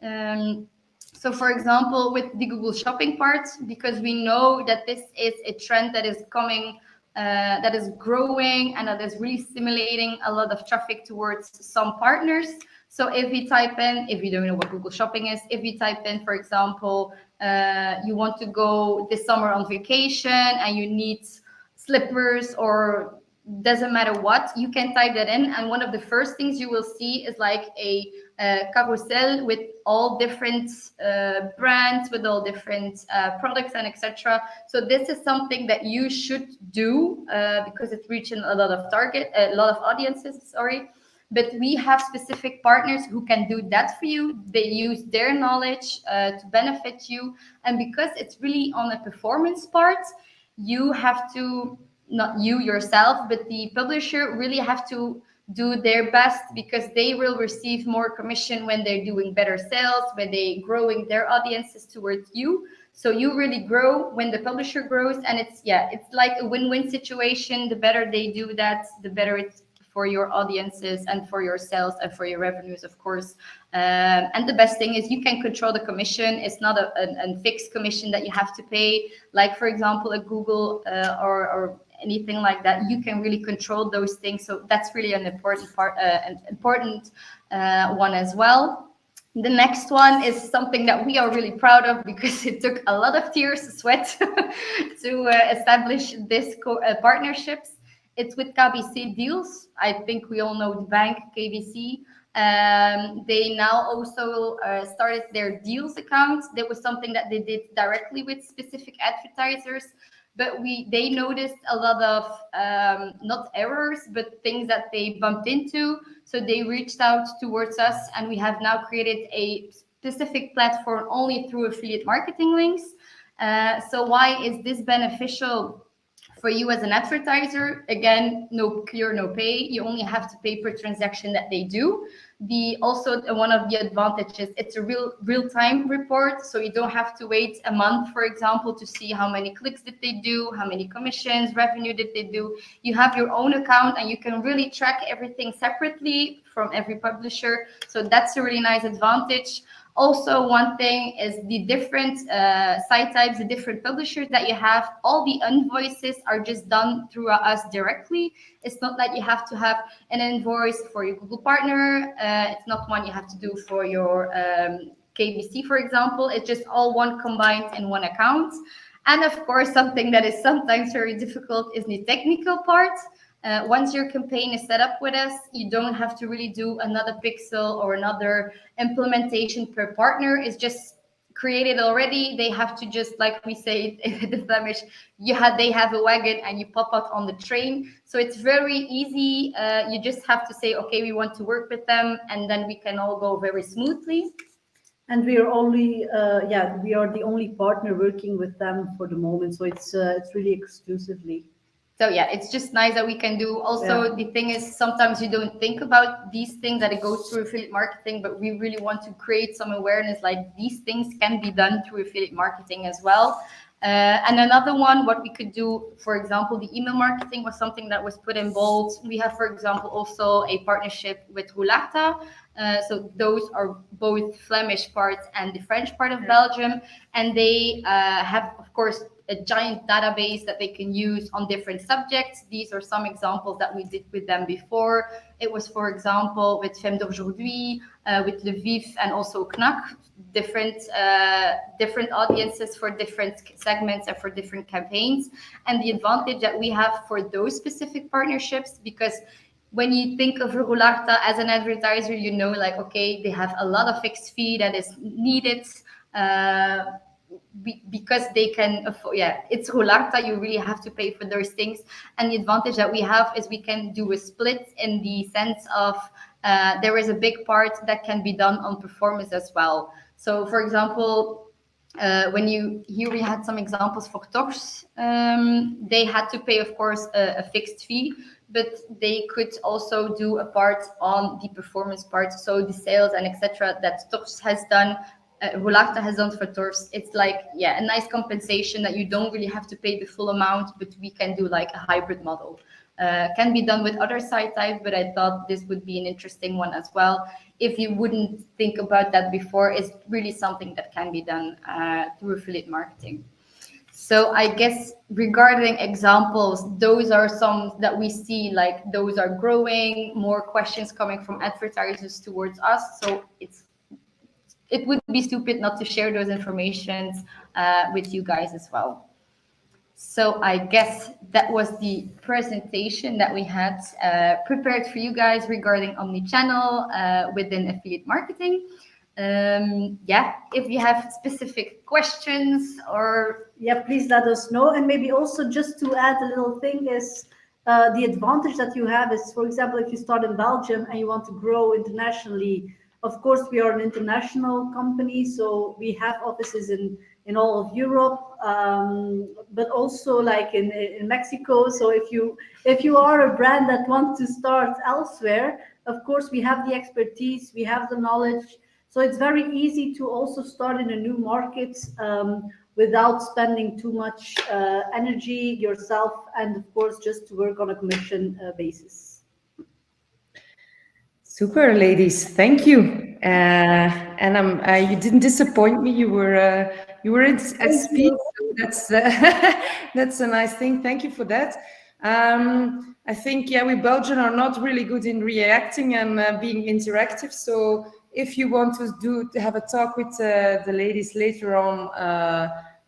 So for example, with the Google Shopping part, because we know that this is a trend that is coming, that is growing, and that is really stimulating a lot of traffic towards some partners. So if we type in, if you don't know what Google Shopping is, if you type in, for example, you want to go this summer on vacation and you need slippers, or doesn't matter what, you can type that in, and one of the first things you will see is like a carousel with all different brands, with all different products and etc. So this is something that you should do because it's reaching a lot of audiences, sorry. But we have specific partners who can do that for you. They use their knowledge to benefit you, and because it's really on a performance part, you have to, not you yourself, but the publisher really have to do their best, because they will receive more commission when they're doing better sales, when they growing their audiences towards you. So you really grow when the publisher grows, and it's like a win-win situation. The better they do that, the better it's for your audiences and for your sales and for your revenues, of course. And the best thing is you can control the commission. It's not a fixed commission that you have to pay, like for example a Google or anything like that. You can really control those things. So that's really an important part, one as well. The next one is something that we are really proud of, because it took a lot of tears, sweat to establish this partnerships. It's with KBC Deals. I think we all know the bank, KBC. They now also started their deals account. That was something that they did directly with specific advertisers. But they noticed a lot of not errors, but things that they bumped into. So they reached out towards us, and we have now created a specific platform only through affiliate marketing links. So why is this beneficial for you as an advertiser? Again, no cure, no pay. You only have to pay per transaction that they do. Also one of the advantages, it's a real-time report, so you don't have to wait a month, for example, to see how many clicks did they do, how many commissions, revenue did they do. You have your own account, and you can really track everything separately from every publisher. So that's a really nice advantage. Also, one thing is the different site types, the different publishers that you have. All the invoices are just done through us directly. It's not that you have to have an invoice for your Google partner. It's not one you have to do for your KBC, for example. It's just all one combined in one account. And of course, something that is sometimes very difficult is the technical part. Once your campaign is set up with us, you don't have to really do another pixel or another implementation per partner. It's just created already. They have to just, like we say in the Flemish, they have a wagon and you pop out on the train. So it's very easy. You just have to say, okay, we want to work with them, and then we can all go very smoothly. And we are only, we are the only partner working with them for the moment. So it's really exclusively. So yeah, it's just nice that we can do. Also, the thing is, sometimes you don't think about these things that it goes through affiliate marketing, but we really want to create some awareness, like these things can be done through affiliate marketing as well. And another one, what we could do, for example, the email marketing was something that was put in bold. We have, for example, also a partnership with Roularta. So those are both Flemish part and the French part of Belgium. And they have, of course, a giant database that they can use on different subjects. These are some examples that we did with them before. It was, for example, with Femme d'Aujourd'hui, with Lviv, and also Knack, different audiences for different segments and for different campaigns. And the advantage that we have for those specific partnerships, because when you think of Roularta as an advertiser, you know, like, okay, they have a lot of fixed fee that is needed, because they can afford, it's Roularta, you really have to pay for those things. And the advantage that we have is we can do a split in the sense of there is a big part that can be done on performance as well. So for example, here we had some examples for Tox. They had to pay, of course, a fixed fee, but they could also do a part on the performance part. So the sales and etc. that Tox has done, Roularta has done for Torfs. It's like, a nice compensation that you don't really have to pay the full amount, but we can do like a hybrid model. Can be done with other site types, but I thought this would be an interesting one as well. If you wouldn't think about that before, it's really something that can be done through affiliate marketing. So I guess regarding examples, those are some that we see, like those are growing, more questions coming from advertisers towards us. So it would be stupid not to share those informations with you guys as well. So I guess that was the presentation that we had prepared for you guys regarding Omni-channel within affiliate marketing. If you have specific questions or... please let us know. And maybe also just to add a little thing is the advantage that you have is, for example, if you start in Belgium and you want to grow internationally, of course, we are an international company, so we have offices in all of Europe, but also like in Mexico. So if you are a brand that wants to start elsewhere, of course, we have the expertise, we have the knowledge. So it's very easy to also start in a new market without spending too much energy yourself, and of course, just to work on a commission basis. Super, ladies. Thank you. And you didn't disappoint me. You were at speed. So that's a nice thing. Thank you for that. I think we Belgians are not really good in reacting and being interactive. So if you want to have a talk with the ladies later on,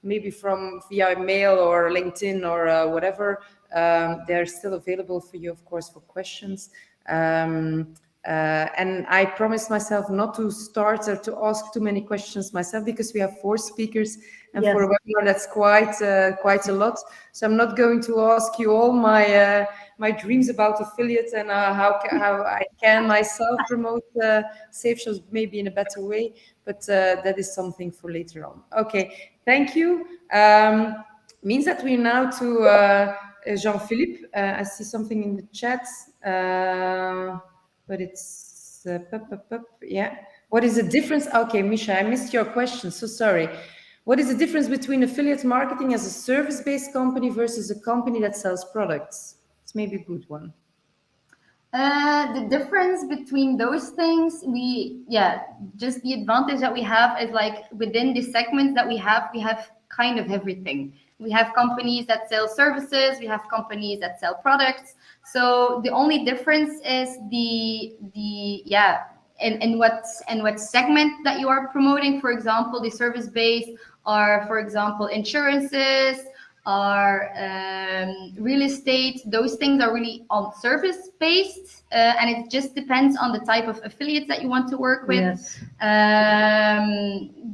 maybe via mail or LinkedIn or whatever, they're still available for you, of course, for questions. And I promised myself not to start or to ask too many questions myself, because we have 4 speakers, and for a webinar that's quite a lot. So I'm not going to ask you all my dreams about affiliates and how I can myself promote Safe Shows maybe in a better way, but that is something for later on. Okay, thank you. Means that we're now to Jean-Philippe. I see something in the chat. But it's What is the difference? Okay, Misha, I missed your question, so sorry. What is the difference between affiliate marketing as a service-based company versus a company that sells products? It's maybe a good one. The difference between those things, just the advantage that we have is like within the segments that we have kind of everything. We have companies that sell services, we have companies that sell products. So the only difference is in what segment that you are promoting. For example, the service based are, for example, insurances, are real estate. Those things are really on service based, and it just depends on the type of affiliates that you want to work with,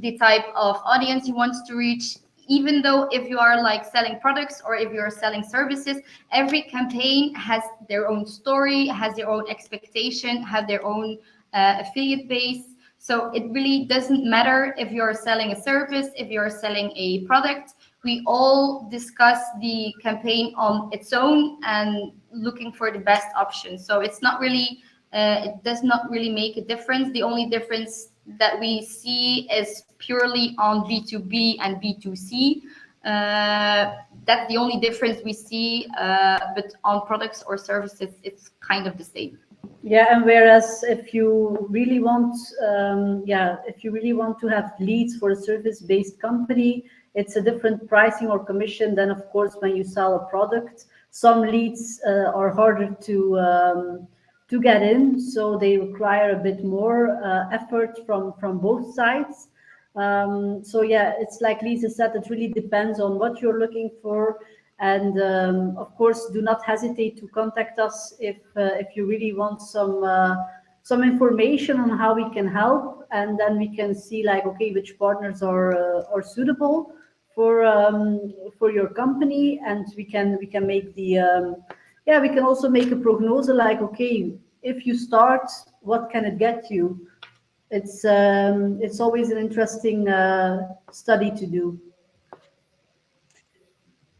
the type of audience you want to reach. Even though if you are like selling products or if you're selling services, every campaign has their own story, has their own expectation, have their own affiliate base. So it really doesn't matter if you're selling a service, if you're selling a product. we all discuss the campaign on its own and looking for the best option. So it's not really, it does not really make a difference. The only difference that we see is purely on B2B and B2C. That's the only difference we see, but on products or services, it's kind of the same. Yeah, and whereas if you really want, if you really want to have leads for a service-based company, it's a different pricing or commission than, of course, when you sell a product. Some leads are harder to get in, so they require a bit more effort from both sides. So yeah, it's like Lisa said, it really depends on what you're looking for. And of course, do not hesitate to contact us if you really want some information on how we can help, and then we can see like, okay, which partners are suitable for your company, and we can make the we can also make a prognosis like, okay, if you start, what can it get you? It's always an interesting study to do.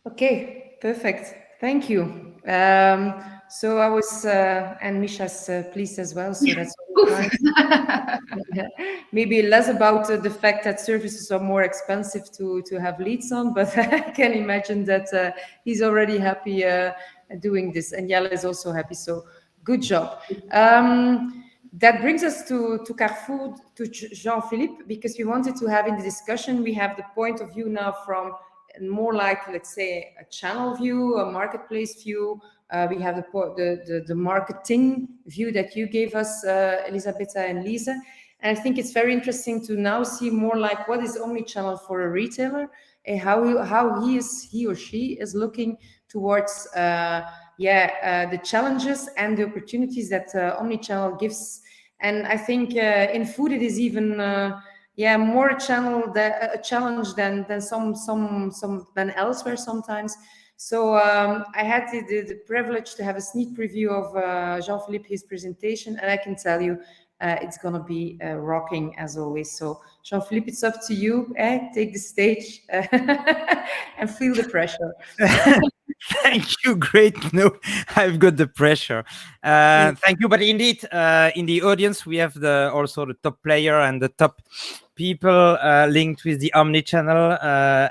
Okay, perfect. Thank you. So I was, and Misha's pleased as well, so that's fine. Maybe less about the fact that services are more expensive to have leads on, but I can imagine that he's already happy doing this, and Jelle is also happy, so good job. That brings us to Carrefour, to Jean-Philippe, because we wanted to have in the discussion, we have the point of view now from more like, let's say, a channel view, a marketplace view. We have the marketing view that you gave us, Elisabetta and Lisa. And I think it's very interesting to now see more like what is omni-channel for a retailer, and how he or she is looking towards the challenges and the opportunities that omni-channel gives. And I think in food it is even more a challenge than some than elsewhere sometimes. So I had the privilege to have a sneak preview of Jean-Philippe, his presentation, and I can tell you it's gonna be rocking as always. So Jean-Philippe, it's up to you. Take the stage and feel the pressure. Thank you. Great. No, I've got the pressure. Thank you. But indeed, in the audience, we have also the top player and the top people linked with the Omni-channel.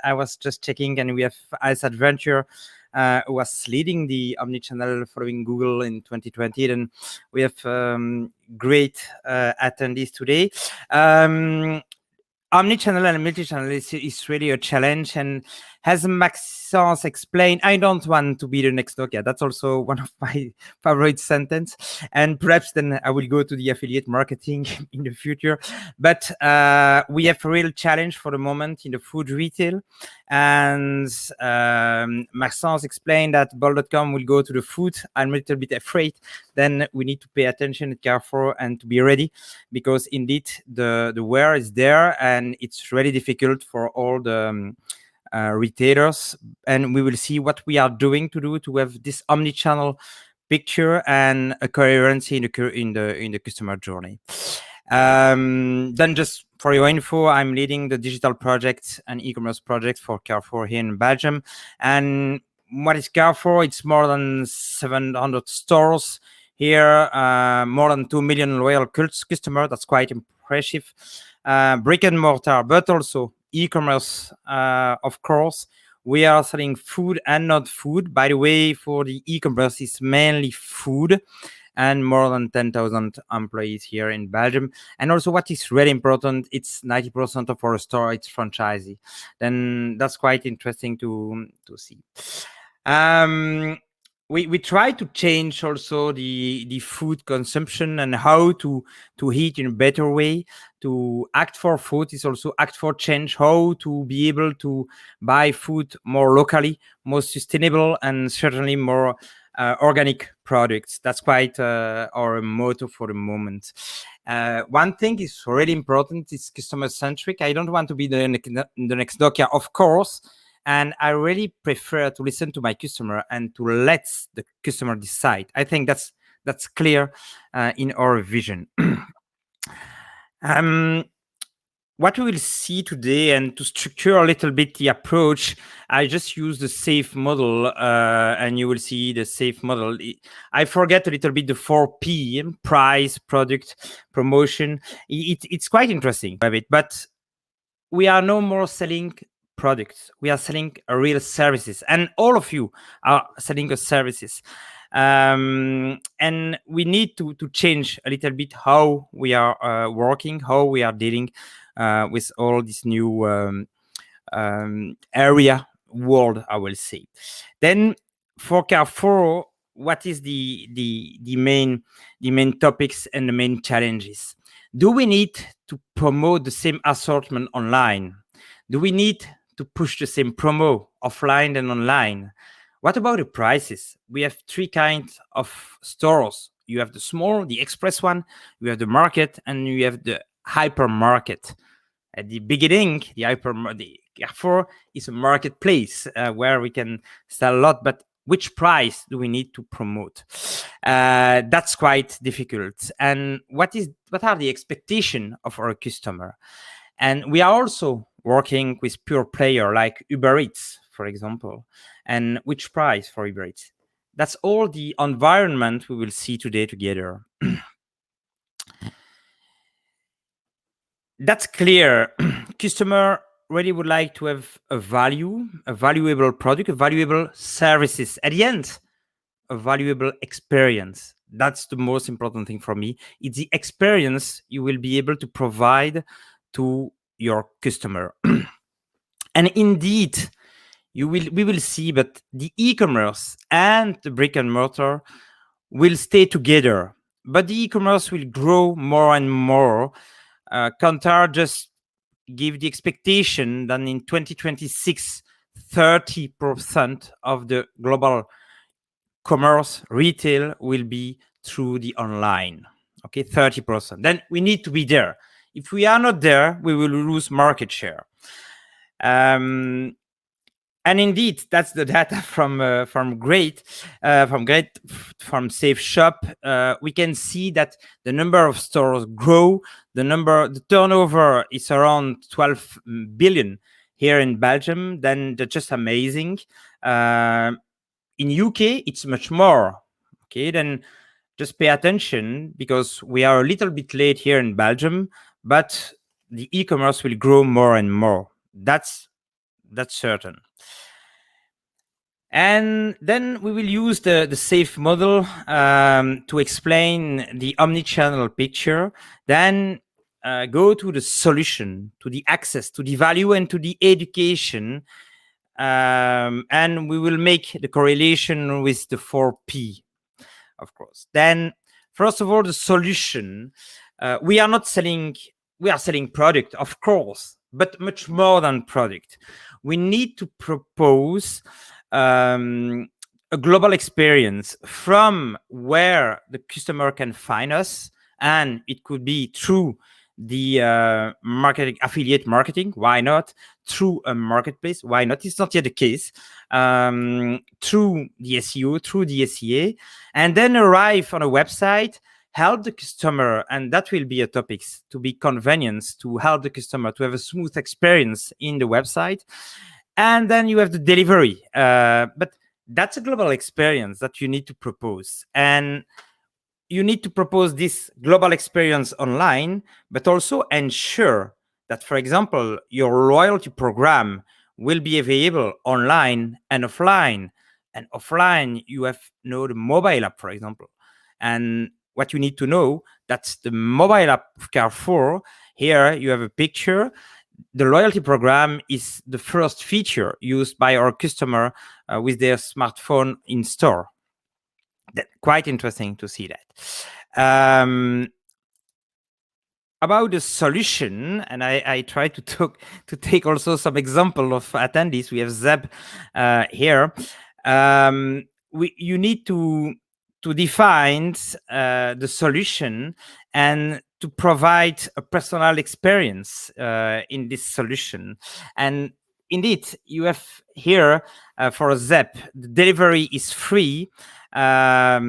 I was just checking, and we have Ice Adventure, who was leading the Omni-channel following Google in 2020. And we have great attendees today. Omni-channel and multi-channel is really a challenge, and as Maxence explained, I don't want to be the next Nokia. That's also one of my favorite sentences, and perhaps then I will go to the affiliate marketing in the future. But we have a real challenge for the moment in the food retail, and Maxence explained that bol.com will go to the food. I'm a little bit afraid. Then we need to pay attention at Carrefour and to be ready, because indeed the wear is there, and it's really difficult for all the retailers. And we will see what we are doing to have this omni-channel picture and a coherency in the customer journey. Then just for your info, I'm leading the digital project and e-commerce project for Carrefour here in Belgium. And what is Carrefour? It's more than 700 stores here, more than 2 million loyal customers. That's quite impressive. Brick and mortar, but also e-commerce, of course. We are selling food and not food. By the way, for the e-commerce, it's mainly food, and more than 10,000 employees here in Belgium. And also what is really important, it's 90% of our store, it's franchisee. Then that's quite interesting to see. We try to change also the food consumption and how to eat in a better way. To act for food is also act for change, how to be able to buy food more locally, more sustainable, and certainly more organic products. That's quite our motto for the moment. One thing is really important, is customer centric. I don't want to be the next Nokia, of course. And I really prefer to listen to my customer and to let the customer decide. I think that's clear in our vision. what we will see today, and to structure a little bit the approach, I just use the SAFE model, and you will see the SAFE model. I forget a little bit the 4P: price, product, promotion. It's quite interesting, but we are no more selling products. We are selling real services, and all of you are selling services. And we need to change a little bit how we are working, how we are dealing with all this new area world, I will say. Then for Carrefour, what is the main topics and the main challenges? Do we need to promote the same assortment online? Do we need to push the same promo offline and online? What about the prices? We have three kinds of stores. You have the small, the express one, you have the market, and you have the hypermarket. At the beginning, the Carrefour is a marketplace where we can sell a lot, but which price do we need to promote? That's quite difficult. And what are the expectations of our customer? And we are also working with pure player like Uber Eats, for example. And which price for Uber Eats? That's all the environment we will see today together. That's clear. Customer really would like to have a valuable product, a valuable services. At the end, a valuable experience. That's the most important thing for me. It's the experience you will be able to provide to your customer. And indeed, we will see that the e-commerce and the brick and mortar will stay together, but the e-commerce will grow more and more. Kantar just give the expectation that in 2026, 30% of the global commerce retail will be through the online. Okay, 30%. Then we need to be there. If we are not there, we will lose market share. And indeed, that's the data from Safe Shop. We can see that the number of stores grow. The turnover is around 12 billion here in Belgium. Then that's just amazing. In UK, it's much more. Okay, then just pay attention because we are a little bit late here in Belgium, but the e-commerce will grow more and more. That's certain. And then we will use the SAFE model to explain the omni-channel picture. Then go to the solution, to the access, to the value, and to the education. And we will make the correlation with the 4P, of course. Then, first of all, the solution. We are selling product, of course, but much more than product. We need to propose a global experience from where the customer can find us, and it could be through the affiliate marketing, why not? Through a marketplace, why not? It's not yet the case. Through the SEO, through the SEA, and then arrive on a website, help the customer, and that will be a topic to be convenience, to help the customer to have a smooth experience in the website. And then you have the delivery. But that's a global experience that you need to propose. And you need to propose this global experience online, but also ensure that, for example, your loyalty program will be available online and offline. And offline, you have the mobile app, for example. And what you need to know, that's the mobile app of Carrefour. Here you have a picture. The loyalty program is the first feature used by our customer with their smartphone in store. Quite interesting to see that. About the solution, and I try to take also some example of attendees. We have Zeb here. You need to define the solution and to provide a personal experience in this solution. And indeed, you have here for Zep, the delivery is free, I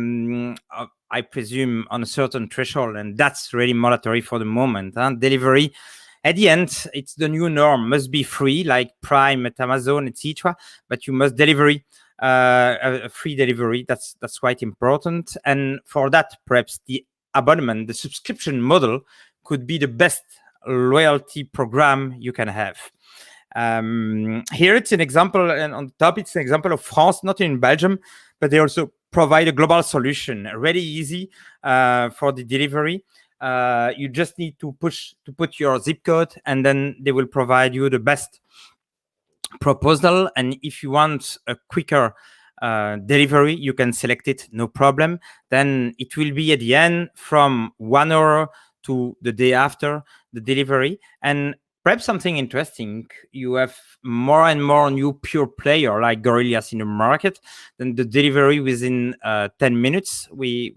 presume on a certain threshold, and that's really mandatory for the moment. Delivery, At the end, it's the new norm. Must be free, like Prime at Amazon, etc. But you must delivery a free delivery. That's quite important. And for that, perhaps the abonnement, the subscription model, could be the best loyalty program you can have. Here it's an example, and on the top it's an example of France, not in Belgium, but they also provide a global solution, really easy for the delivery. You just need to put your zip code, and then they will provide you the best proposal. And if you want a quicker delivery, you can select it, no problem. Then it will be at the end from 1 hour to the day after the delivery. And perhaps something interesting, you have more and more new pure player like gorillas in the market. Then the delivery within 10 minutes. We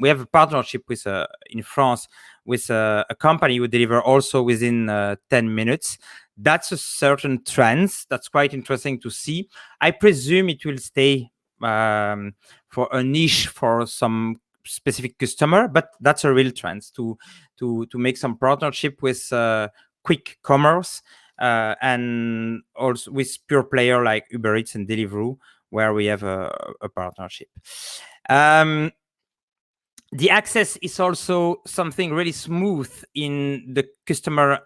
have a partnership with in France with a company who deliver also within 10 minutes. That's a certain trend. That's quite interesting to see. I presume it will stay for a niche for some specific customer, but that's a real trend to make some partnership with quick commerce and also with pure player like Uber Eats and Deliveroo, where we have a partnership. The access is also something really smooth in the customer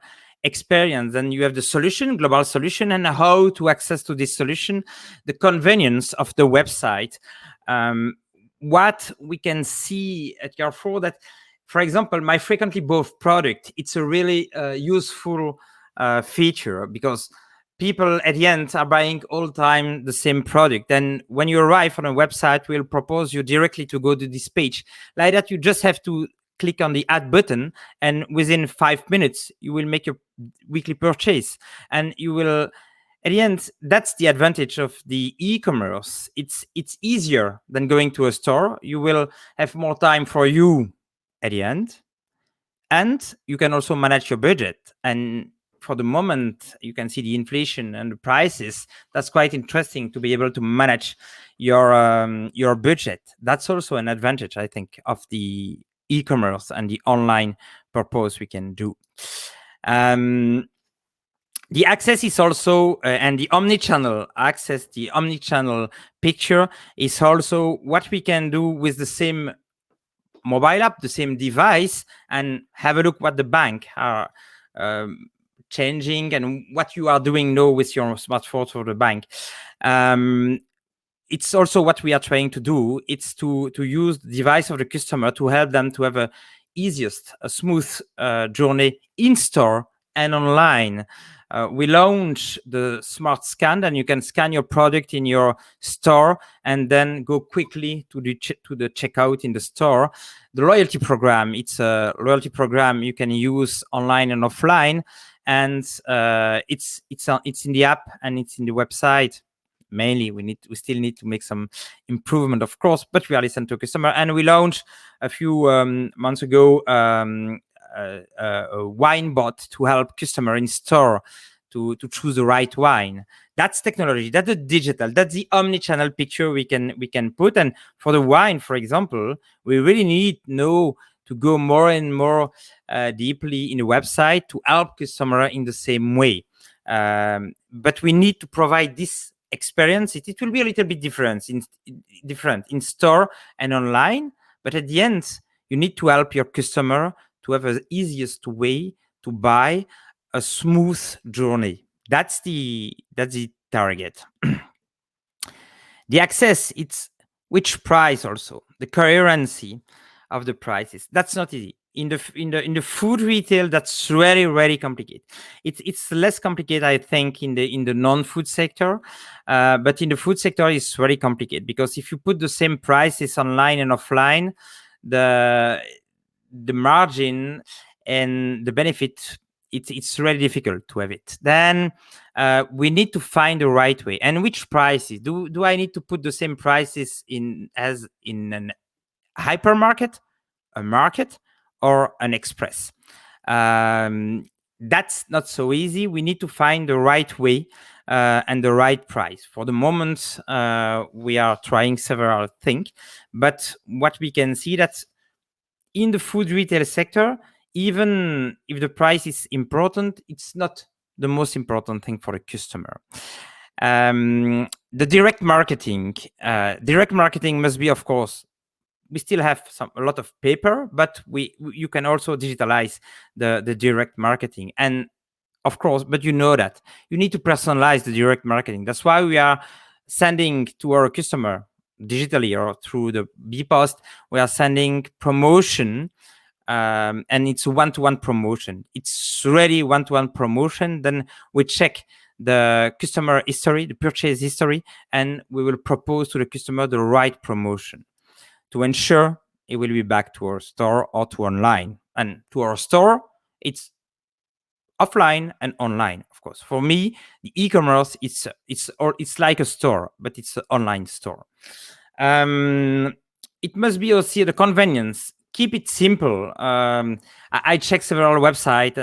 experience. And you have the solution, global solution, and how to access to this solution, the convenience of the website. What we can see at Carrefour that, for example, my frequently bought product, it's a really useful feature, because people at the end are buying all the time the same product. And when you arrive on a website, we'll propose you directly to go to this page. Like that, you just have to click on the add button, and within 5 minutes, you will make your weekly purchase. And you will, at the end, that's the advantage of the e-commerce. It's easier than going to a store. You will have more time for you at the end. And you can also manage your budget. And for the moment, you can see the inflation and the prices. That's quite interesting to be able to manage your budget. That's also an advantage, I think, of the e-commerce and the online purpose we can do. The access is also, and the omni-channel access, the omni-channel picture is also what we can do with the same mobile app, the same device, and have a look what the bank are changing and what you are doing now with your smartphone for the bank. It's also what we are trying to do. It's to use the device of the customer to help them to have a smooth journey in store and online. We launch the smart scan, and you can scan your product in your store and then go quickly to the checkout in the store. The loyalty program, it's a loyalty program you can use online and offline, and it's in the app and it's in the website. Mainly, we still need to make some improvement, of course, but we are listening to customer. And we launched a few months ago a wine bot to help customer in store to choose the right wine. That's technology. That's the digital. That's the omni-channel picture we can put. And for the wine, for example, we really need now to go more and more deeply in the website to help customer in the same way. But we need to provide this experience. It will be a little bit different in store and online. But at the end, you need to help your customer to have the easiest way to buy, a smooth journey. That's the target. The access, it's which price also, the coherency of the prices. That's not easy. In the food retail, that's really complicated. It's less complicated, I think, in the non-food sector, but in the food sector, it's very complicated, because if you put the same prices online and offline, the margin and the benefit, it's really difficult to have it. Then we need to find the right way. And which prices? Do I need to put the same prices as in an hypermarket, a market, or an express? That's not so easy. We need to find the right way and the right price. For the moment, we are trying several things, but what we can see that in the food retail sector, even if the price is important, it's not the most important thing for a customer. The direct marketing must be, of course, we still have a lot of paper, but you can also digitalize the direct marketing. And of course, but you know that you need to personalize the direct marketing. That's why we are sending to our customer digitally or through the bpost, we are sending promotion, and it's a one-to-one promotion. It's really one-to-one promotion. Then we check the customer history, the purchase history, and we will propose to the customer the right promotion to ensure it will be back to our store or to online. And to our store, it's offline and online, of course. For me, the e-commerce it's like a store, but it's an online store. It must be also the convenience. Keep it simple. I check several websites,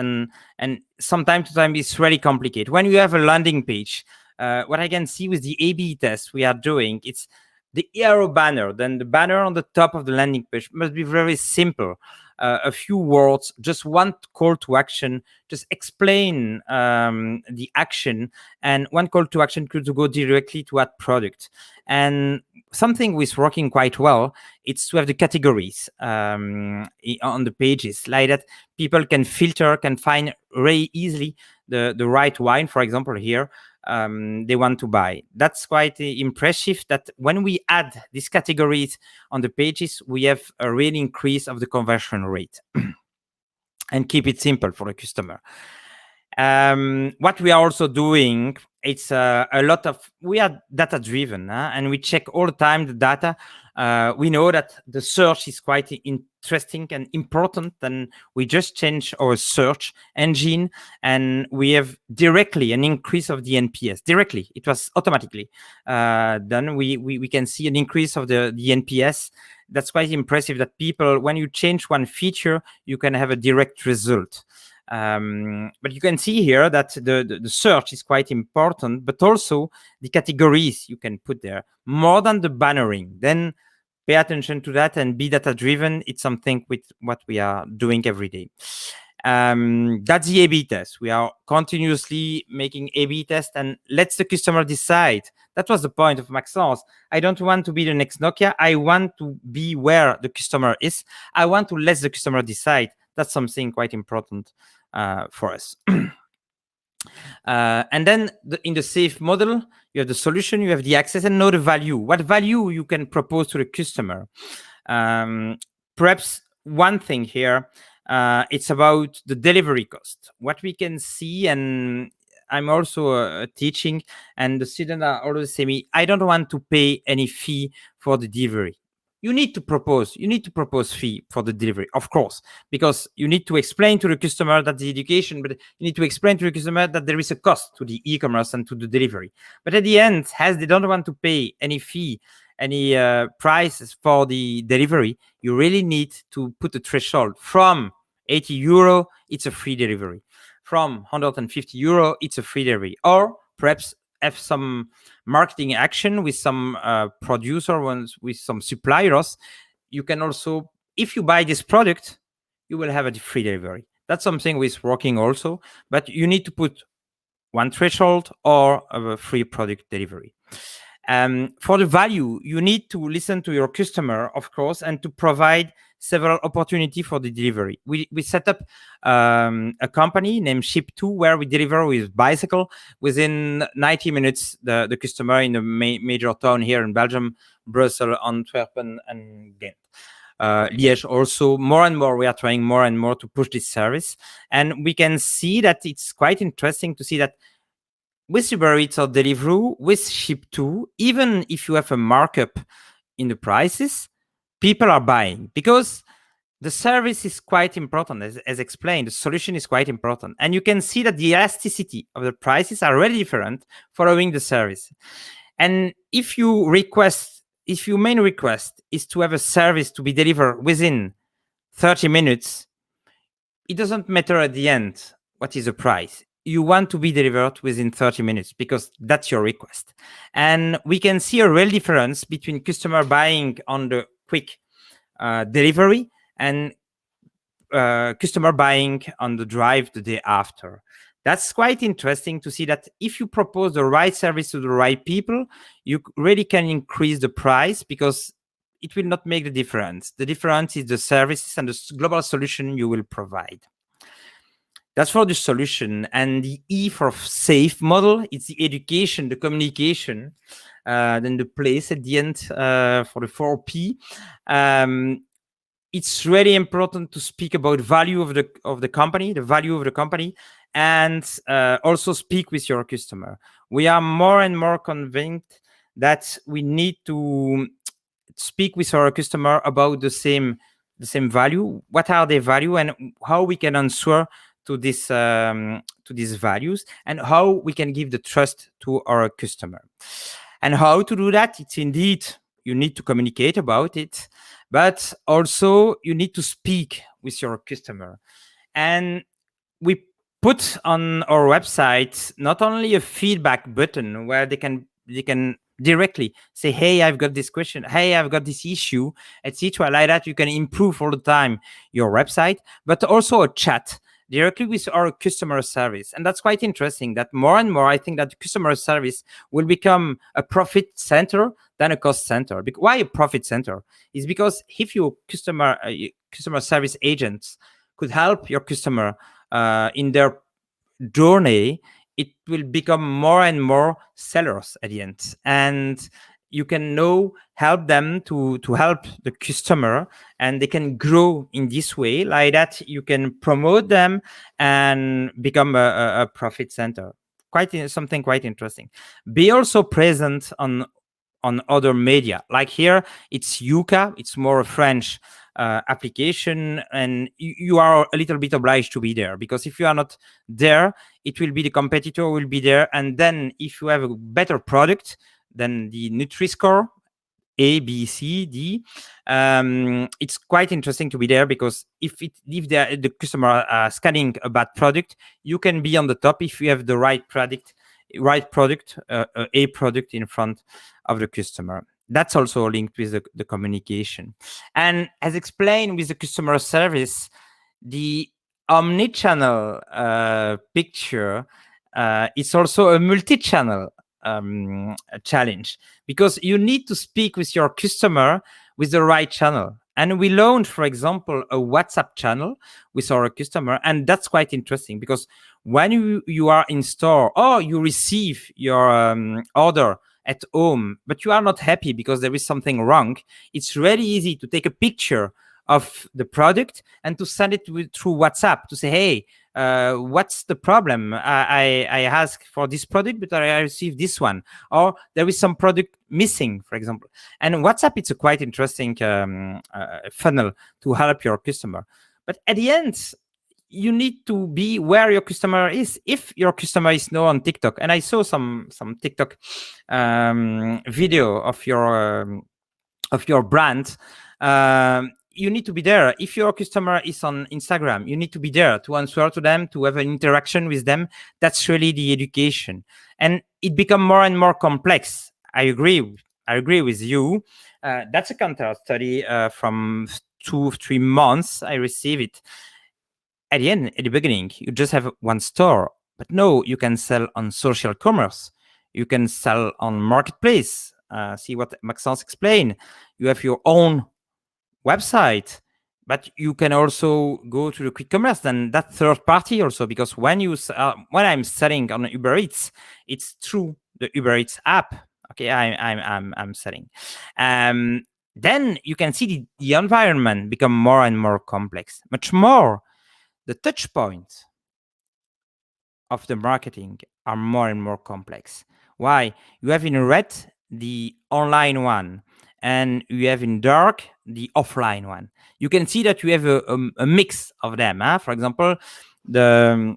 and sometimes to time it's really complicated. When you have a landing page, what I can see with the A/B test we are doing, it's the arrow banner. Then the banner on the top of the landing page must be very simple. A few words, just one call to action, just explain the action, and one call to action could go directly to that product. And something which is working quite well, it's to have the categories on the pages, like that people can filter, can find very easily the right wine, for example, here they want to buy. That's quite impressive that when we add these categories on the pages, we have a real increase of the conversion rate. And keep it simple for the customer. What we are also doing, it's a lot of, we are data driven, and we check all the time the data. We know that the search is quite interesting and important, and we just change our search engine, and we have directly an increase of the NPS. Directly, it was automatically done. We can see an increase of the NPS. That's quite impressive that people, when you change one feature, you can have a direct result. But you can see here that the search is quite important, but also the categories you can put there more than the bannering. Then pay attention to that and be data driven. It's something with what we are doing every day. That's the A/B test. We are continuously making A/B tests and let the customer decide. That was the point of Maxence. I don't want to be the next Nokia. I want to be where the customer is. I want to let the customer decide. That's something quite important for us. And then in the safe model, you have the solution, you have the access, and know the value. What value you can propose to the customer? Perhaps one thing here, it's about the delivery cost. What we can see, and I'm also teaching, and the students are always saying me, I don't want to pay any fee for the delivery. You need to propose fee for the delivery, of course, because you need to explain to the customer that the education, but you need to explain to the customer that there is a cost to the e-commerce and to the delivery. But at the end, as they don't want to pay any fee, any prices for the delivery, you really need to put a threshold. From 80 euro, it's a free delivery. From 150 euro, it's a free delivery. Or perhaps have some marketing action with some producer ones, with some suppliers. You can also, if you buy this product, you will have a free delivery. That's something with working also, but you need to put one threshold or a free product delivery. For the value, you need to listen to your customer, of course, and to provide several opportunities for the delivery. We set up a company named Ship2, where we deliver with bicycle within 90 minutes. The customer in the major town here in Belgium, Brussels, Antwerp, and Ghent. Liège also. More and more, we are trying more and more to push this service. And we can see that it's quite interesting to see that with Uber Eats or Deliveroo, with Ship2, even if you have a markup in the prices, people are buying because the service is quite important. As explained, the solution is quite important. And you can see that the elasticity of the prices are really different following the service. And if your main request is to have a service to be delivered within 30 minutes, it doesn't matter at the end what is the price. You want to be delivered within 30 minutes because that's your request. And we can see a real difference between customer buying on the quick delivery and customer buying on the drive the day after. That's quite interesting to see that if you propose the right service to the right people, you really can increase the price, because it will not make the difference. The difference is the services and the global solution you will provide. That's for the solution. And the E for safe model, it's the education, the communication, then the place at the end for the 4P. It's really important to speak about value of the company, the value of the company, and also speak with your customer. We are more and more convinced that we need to speak with our customer about the same value. What are their value, and how we can answer to these values, and how we can give the trust to our customer. And how to do that? It's indeed, you need to communicate about it, but also you need to speak with your customer. And we put on our website not only a feedback button where they can directly say, hey, I've got this question, hey, I've got this issue, etc. Like that, you can improve all the time your website, but also a chat directly with our customer service. And that's quite interesting, that more and more I think that customer service will become a profit center than a cost center. Why a profit center? Is because if your customer service agents could help your customer in their journey, it will become more and more sellers at the end, and you can now help them to help the customer, and they can grow in this way. Like that, you can promote them and become a profit center. Something quite interesting. Be also present on other media. Like here, it's Yuka. It's more a French application, and you are a little bit obliged to be there, because if you are not there, it will be the competitor will be there. And then if you have a better product than the Nutri-Score A, B, C, D, it's quite interesting to be there, because if the customer are scanning a bad product, you can be on the top if you have the right product, a product in front of the customer. That's also linked with the communication. And as explained with the customer service, the omni-channel picture is also a multi-channel challenge, because you need to speak with your customer with the right channel. And we launched, for example, a WhatsApp channel with our customer, and that's quite interesting, because when you are in store or you receive your order at home, but you are not happy because there is something wrong, it's really easy to take a picture of the product and to send it through WhatsApp to say, hey, what's the problem? I asked for this product, but I received this one, or there is some product missing, for example. And WhatsApp, it's a quite interesting funnel to help your customer. But at the end, you need to be where your customer is. If your customer is now on TikTok, and I saw some TikTok video of your brand, you need to be there. If your customer is on Instagram, you need to be there to answer to them, to have an interaction with them. That's really the education. And it becomes more and more complex. I agree with you. That's a counter study from 2-3 months. I received it. At the beginning, you just have one store, but no, you can sell on social commerce. You can sell on marketplace. See what Maxence explained. You have your own website, but you can also go to the quick commerce, then that third party also, because when I'm selling on Uber Eats, it's through the Uber Eats app. Okay, I'm selling. Then you can see the environment become more and more complex, much more. The touch points of the marketing are more and more complex. Why? You have in red the online one, and you have in dark the offline one. You can see that you have a mix of them. For example, the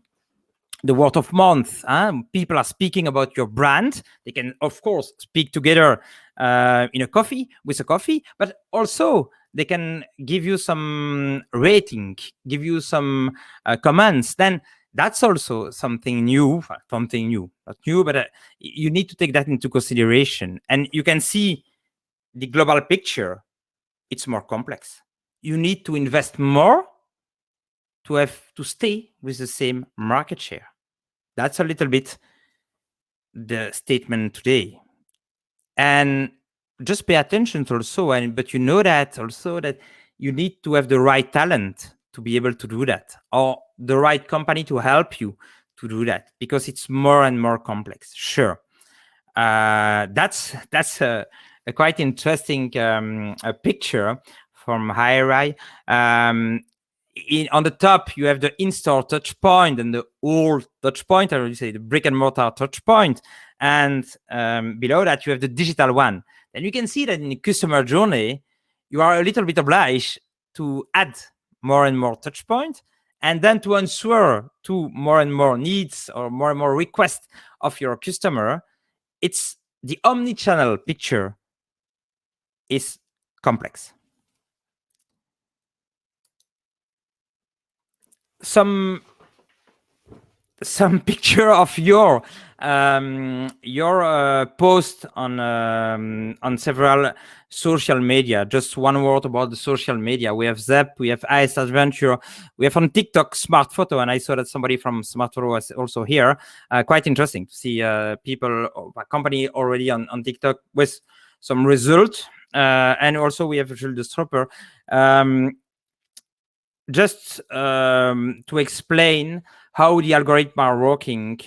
word of mouth. People are speaking about your brand. They can, of course, speak together with a coffee, but also they can give you some rating, give you some comments. Then that's also something new. Not new, but you need to take that into consideration. And you can see the global picture. It's more complex. You need to invest more to stay with the same market share. That's a little bit the statement today. And just pay attention also, but you know that also that you need to have the right talent to be able to do that, or the right company to help you to do that, because it's more and more complex. Sure. That's a quite interesting a picture from Hirai. On the top, you have the in-store touch point and the old touch point, I would say the brick and mortar touch point. And below that, you have the digital one. And you can see that in the customer journey, you are a little bit obliged to add more and more touch point, and then to answer to more and more needs or more requests of your customer. It's the omni-channel picture is complex. Some picture of your post on several social media. Just one word about the social media. We have Zep, we have Ice Adventure, we have on TikTok Smart Photo, and I saw that somebody from Smart Photo was also here. Quite interesting to see people, a company already on TikTok with some result. And also we have Jules de Stropper. Just to explain how the algorithms are working,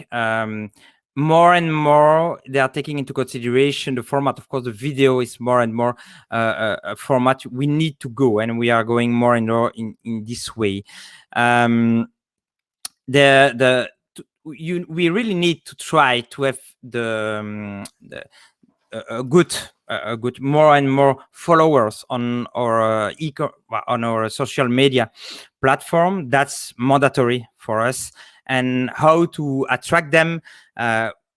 more and more they are taking into consideration the format. Of course, the video is more and more a format we need to go, and we are going more and more in this way. We really need to try to have a good more and more followers on our on our social media platform. That's mandatory for us. And how to attract them,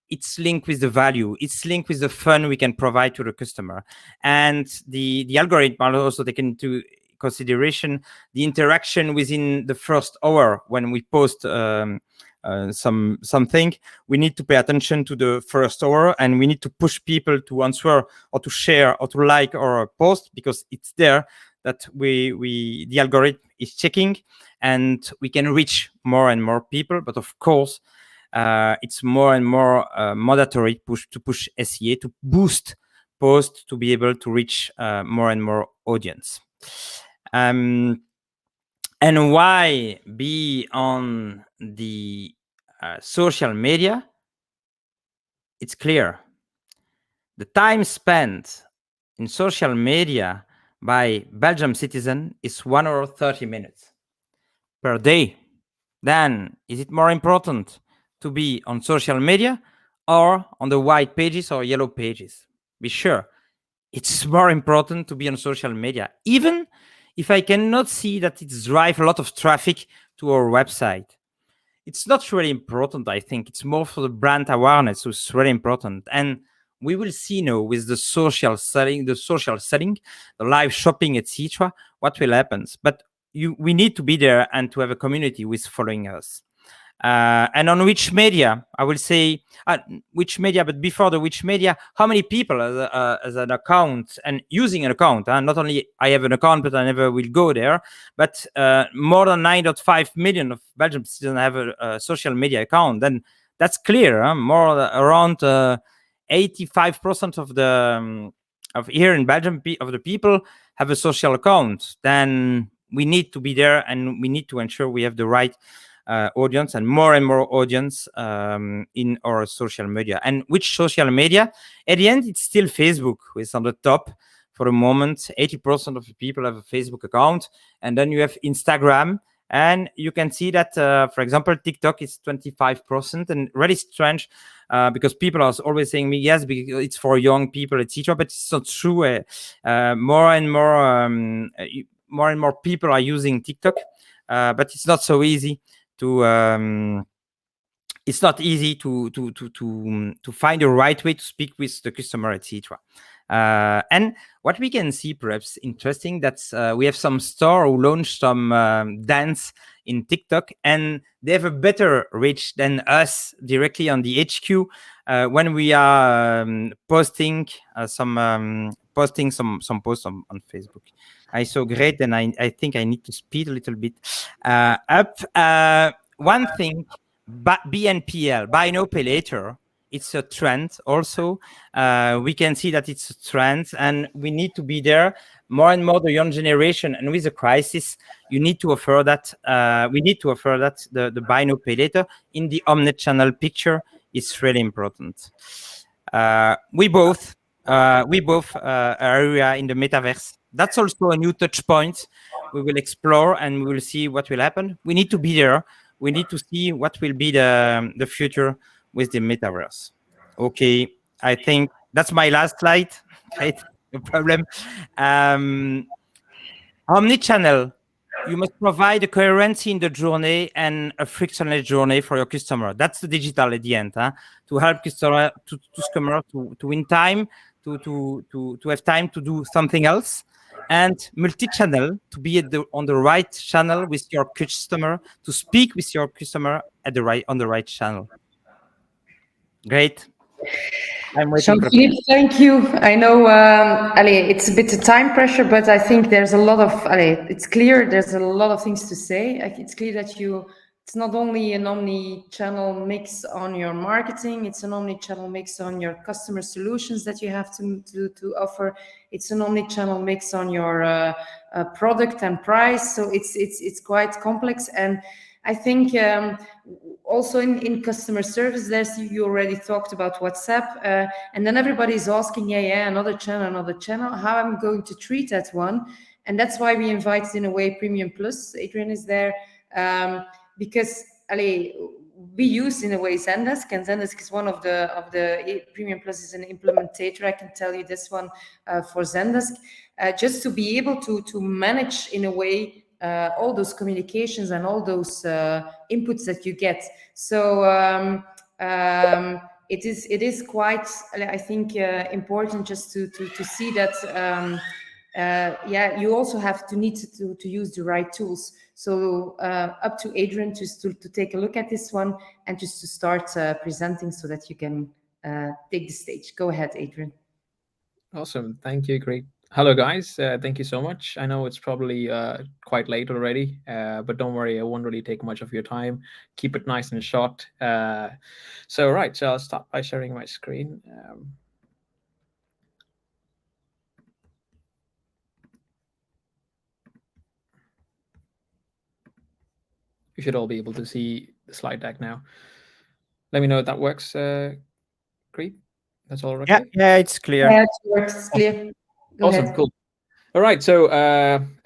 it's linked with the value, it's linked with the fun we can provide to the customer. And the algorithm are also taken into consideration the interaction within the first hour. When we post something, we need to pay attention to the first hour, and we need to push people to answer or to share or to like our post, because it's there that the algorithm is checking, and we can reach more and more people. But of course, it's more and more mandatory to push SEA, to boost post, to be able to reach more and more audience. And why be on the social media? It's clear. The time spent in social media by Belgian citizen is 1 hour 30 minutes per day. Then is it more important to be on social media or on the white pages or yellow pages? Be sure, it's more important to be on social media, even if I cannot see that it drives a lot of traffic to our website. It's not really important, I think. It's more for the brand awareness, so it's really important. And we will see now with the social selling, the live shopping, etc., what will happen. But we need to be there and to have a community who is following us. And on which media, I will say which media, but before the which media, how many people as an account and using an account? Not only I have an account, but I never will go there. But more than 9.5 million of Belgian citizens have a social media account. Then that's clear. More around 85% of the of here in Belgium of the people have a social account. Then we need to be there, and we need to ensure we have the right audience and more audience in our social media. And which social media? At the end, it's still Facebook, who is on the top for the moment. 80% of the people have a Facebook account. And then you have Instagram. And you can see that, for example, TikTok is 25%, and really strange because people are always saying me, yes, because it's for young people, etc. But it's not true. More and more people are using TikTok, but it's not so easy to it's not easy to find the right way to speak with the customer, etc. And what we can see, perhaps interesting, that's we have some store who launched some dance in TikTok, and they have a better reach than us directly on the HQ when we are posting some posting some posts on Facebook. I saw great, and I think I need to speed a little bit up. One thing, BNPL, buy now pay later. It's a trend also. We can see that it's a trend, and we need to be there. More and more the young generation, and with the crisis, you need to offer that. We need to offer that the buy now pay later in the omni-channel picture. It's really important. We both area in the metaverse. That's also a new touch point. We will explore and we will see what will happen. We need to be there. We need to see what will be the future with the metaverse. Okay, I think that's my last slide. Right, no problem. Omni-channel. You must provide a coherency in the journey and a frictionless journey for your customer. That's the digital at the end, to help customer to win time, to have time to do something else, and multi-channel, to be on the right channel with your customer, to speak with your customer on the right channel. Great. I'm waiting for Jean-Philippe, thank you. I know it's a bit of time pressure, but I think there's a lot of, it's clear there's a lot of things to say. It's clear that it's not only an omni-channel mix on your marketing, it's an omni-channel mix on your customer solutions that you have to offer. It's an omni-channel mix on your product and price. So it's quite complex. And I think also in customer service, you already talked about WhatsApp, and then everybody's asking, another channel, how I'm going to treat that one. And that's why we invited in a way Premium Plus. Adrian is there because we use in a way Zendesk, and Zendesk is one of the Premium Plus is an implementator. I can tell you this one for Zendesk, just to be able to manage in a way all those communications and all those inputs that you get. So it is quite, I think, important just to see that. You also need to use the right tools. So up to Adrian to take a look at this one and just to start presenting so that you can take the stage. Go ahead, Adrian. Awesome. Thank you. Great. Hello, guys. Thank you so much. I know it's probably quite late already, but don't worry, I won't really take much of your time. Keep it nice and short. So I'll start by sharing my screen. You should all be able to see the slide deck now. Let me know if that works. Great. That's all right. Yeah, it's clear. Yeah, it works. It's clear. Awesome, cool. All right, so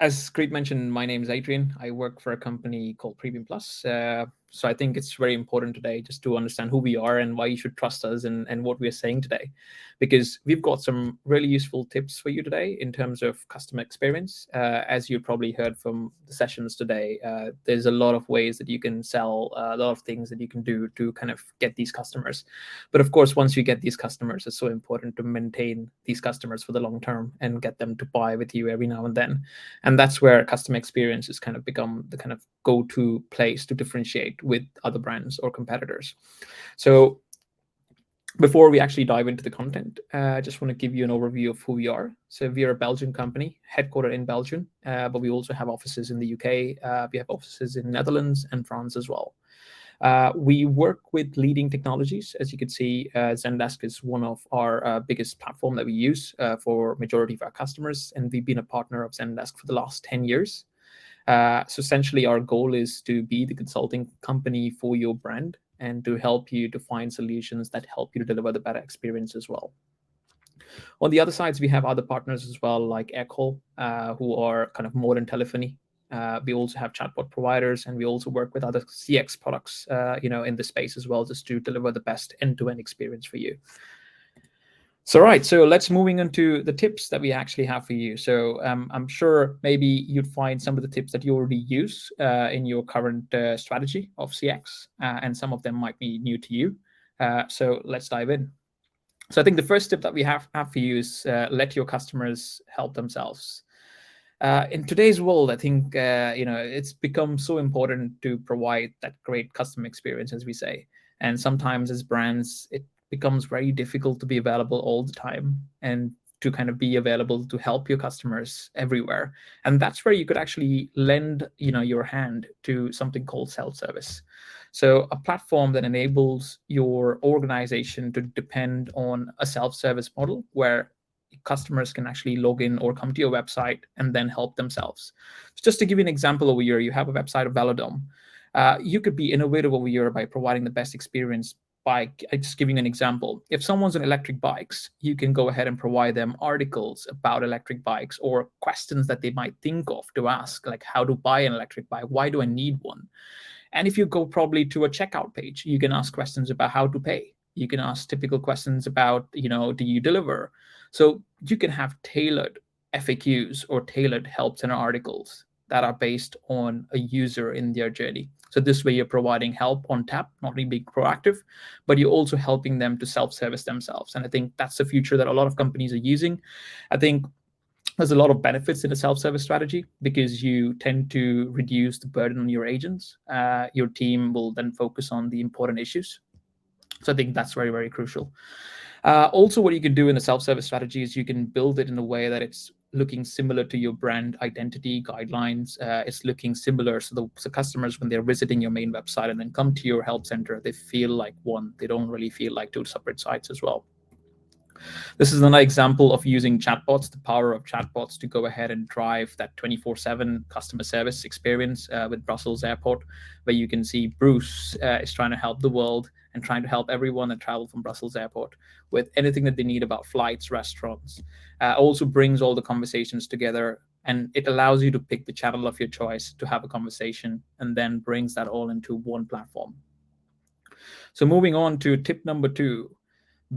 as Greet mentioned, my name is Adrian. I work for a company called Premium Plus. So I think it's very important today just to understand who we are and why you should trust us and what we're saying today, because we've got some really useful tips for you today in terms of customer experience. As you probably heard from the sessions today, there's a lot of ways that you can sell, a lot of things that you can do to kind of get these customers. But of course, once you get these customers, it's so important to maintain these customers for the long term and get them to buy with you every now and then. And that's where customer experience has kind of become the kind of go-to place to differentiate with other brands or competitors. So before we actually dive into the content, I just want to give you an overview of who we are. So we are a Belgian company, headquartered in Belgium, but we also have offices in the UK. We have offices in Netherlands and France as well. We work with leading technologies. As you can see, Zendesk is one of our biggest platform that we use for majority of our customers, and we've been a partner of Zendesk for the last 10 years. So essentially, our goal is to be the consulting company for your brand and to help you to find solutions that help you to deliver the better experience as well. On the other sides, we have other partners as well, like Echo, who are kind of modern telephony. We also have chatbot providers, and we also work with other CX products, in the space as well, just to deliver the best end-to-end experience for you. So let's moving into the tips that we actually have for you. So I'm sure maybe you'd find some of the tips that you already use in your current strategy of CX, and some of them might be new to you. So let's dive in. So I think the first tip that we have for you is let your customers help themselves. In today's world, I think it's become so important to provide that great customer experience, as we say. And sometimes as brands, it becomes very difficult to be available all the time. And to kind of be available to help your customers everywhere. And that's where you could actually lend, your hand to something called self-service. So a platform that enables your organization to depend on a self-service model where customers can actually log in or come to your website and then help themselves. So just to give you an example over here, you have a website of Velodome. You could be innovative over here by providing the best experience by just giving an example. If someone's on electric bikes, you can go ahead and provide them articles about electric bikes or questions that they might think of to ask, like how to buy an electric bike, why do I need one? And if you go probably to a checkout page, you can ask questions about how to pay. You can ask typical questions about, do you deliver? So you can have tailored FAQs or tailored help center articles that are based on a user in their journey. So this way you're providing help on tap, not only being proactive, but you're also helping them to self-service themselves. And I think that's the future that a lot of companies are using. I think there's a lot of benefits in a self-service strategy because you tend to reduce the burden on your agents. Your team will then focus on the important issues. So I think that's very, very crucial. Also, what you can do in a self-service strategy is you can build it in a way that it's looking similar to your brand identity guidelines. It's looking similar so customers, when they're visiting your main website and then come to your help center, they feel like one. They don't really feel like two separate sites as well. This is another example of using chatbots, the power of chatbots to go ahead and drive that 24/7 customer service experience with Brussels Airport, where you can see Bruce is trying to help the world and trying to help everyone that travel from Brussels Airport with anything that they need about flights, restaurants. Also brings all the conversations together, and it allows you to pick the channel of your choice to have a conversation, and then brings that all into one platform. So moving on to tip number 2,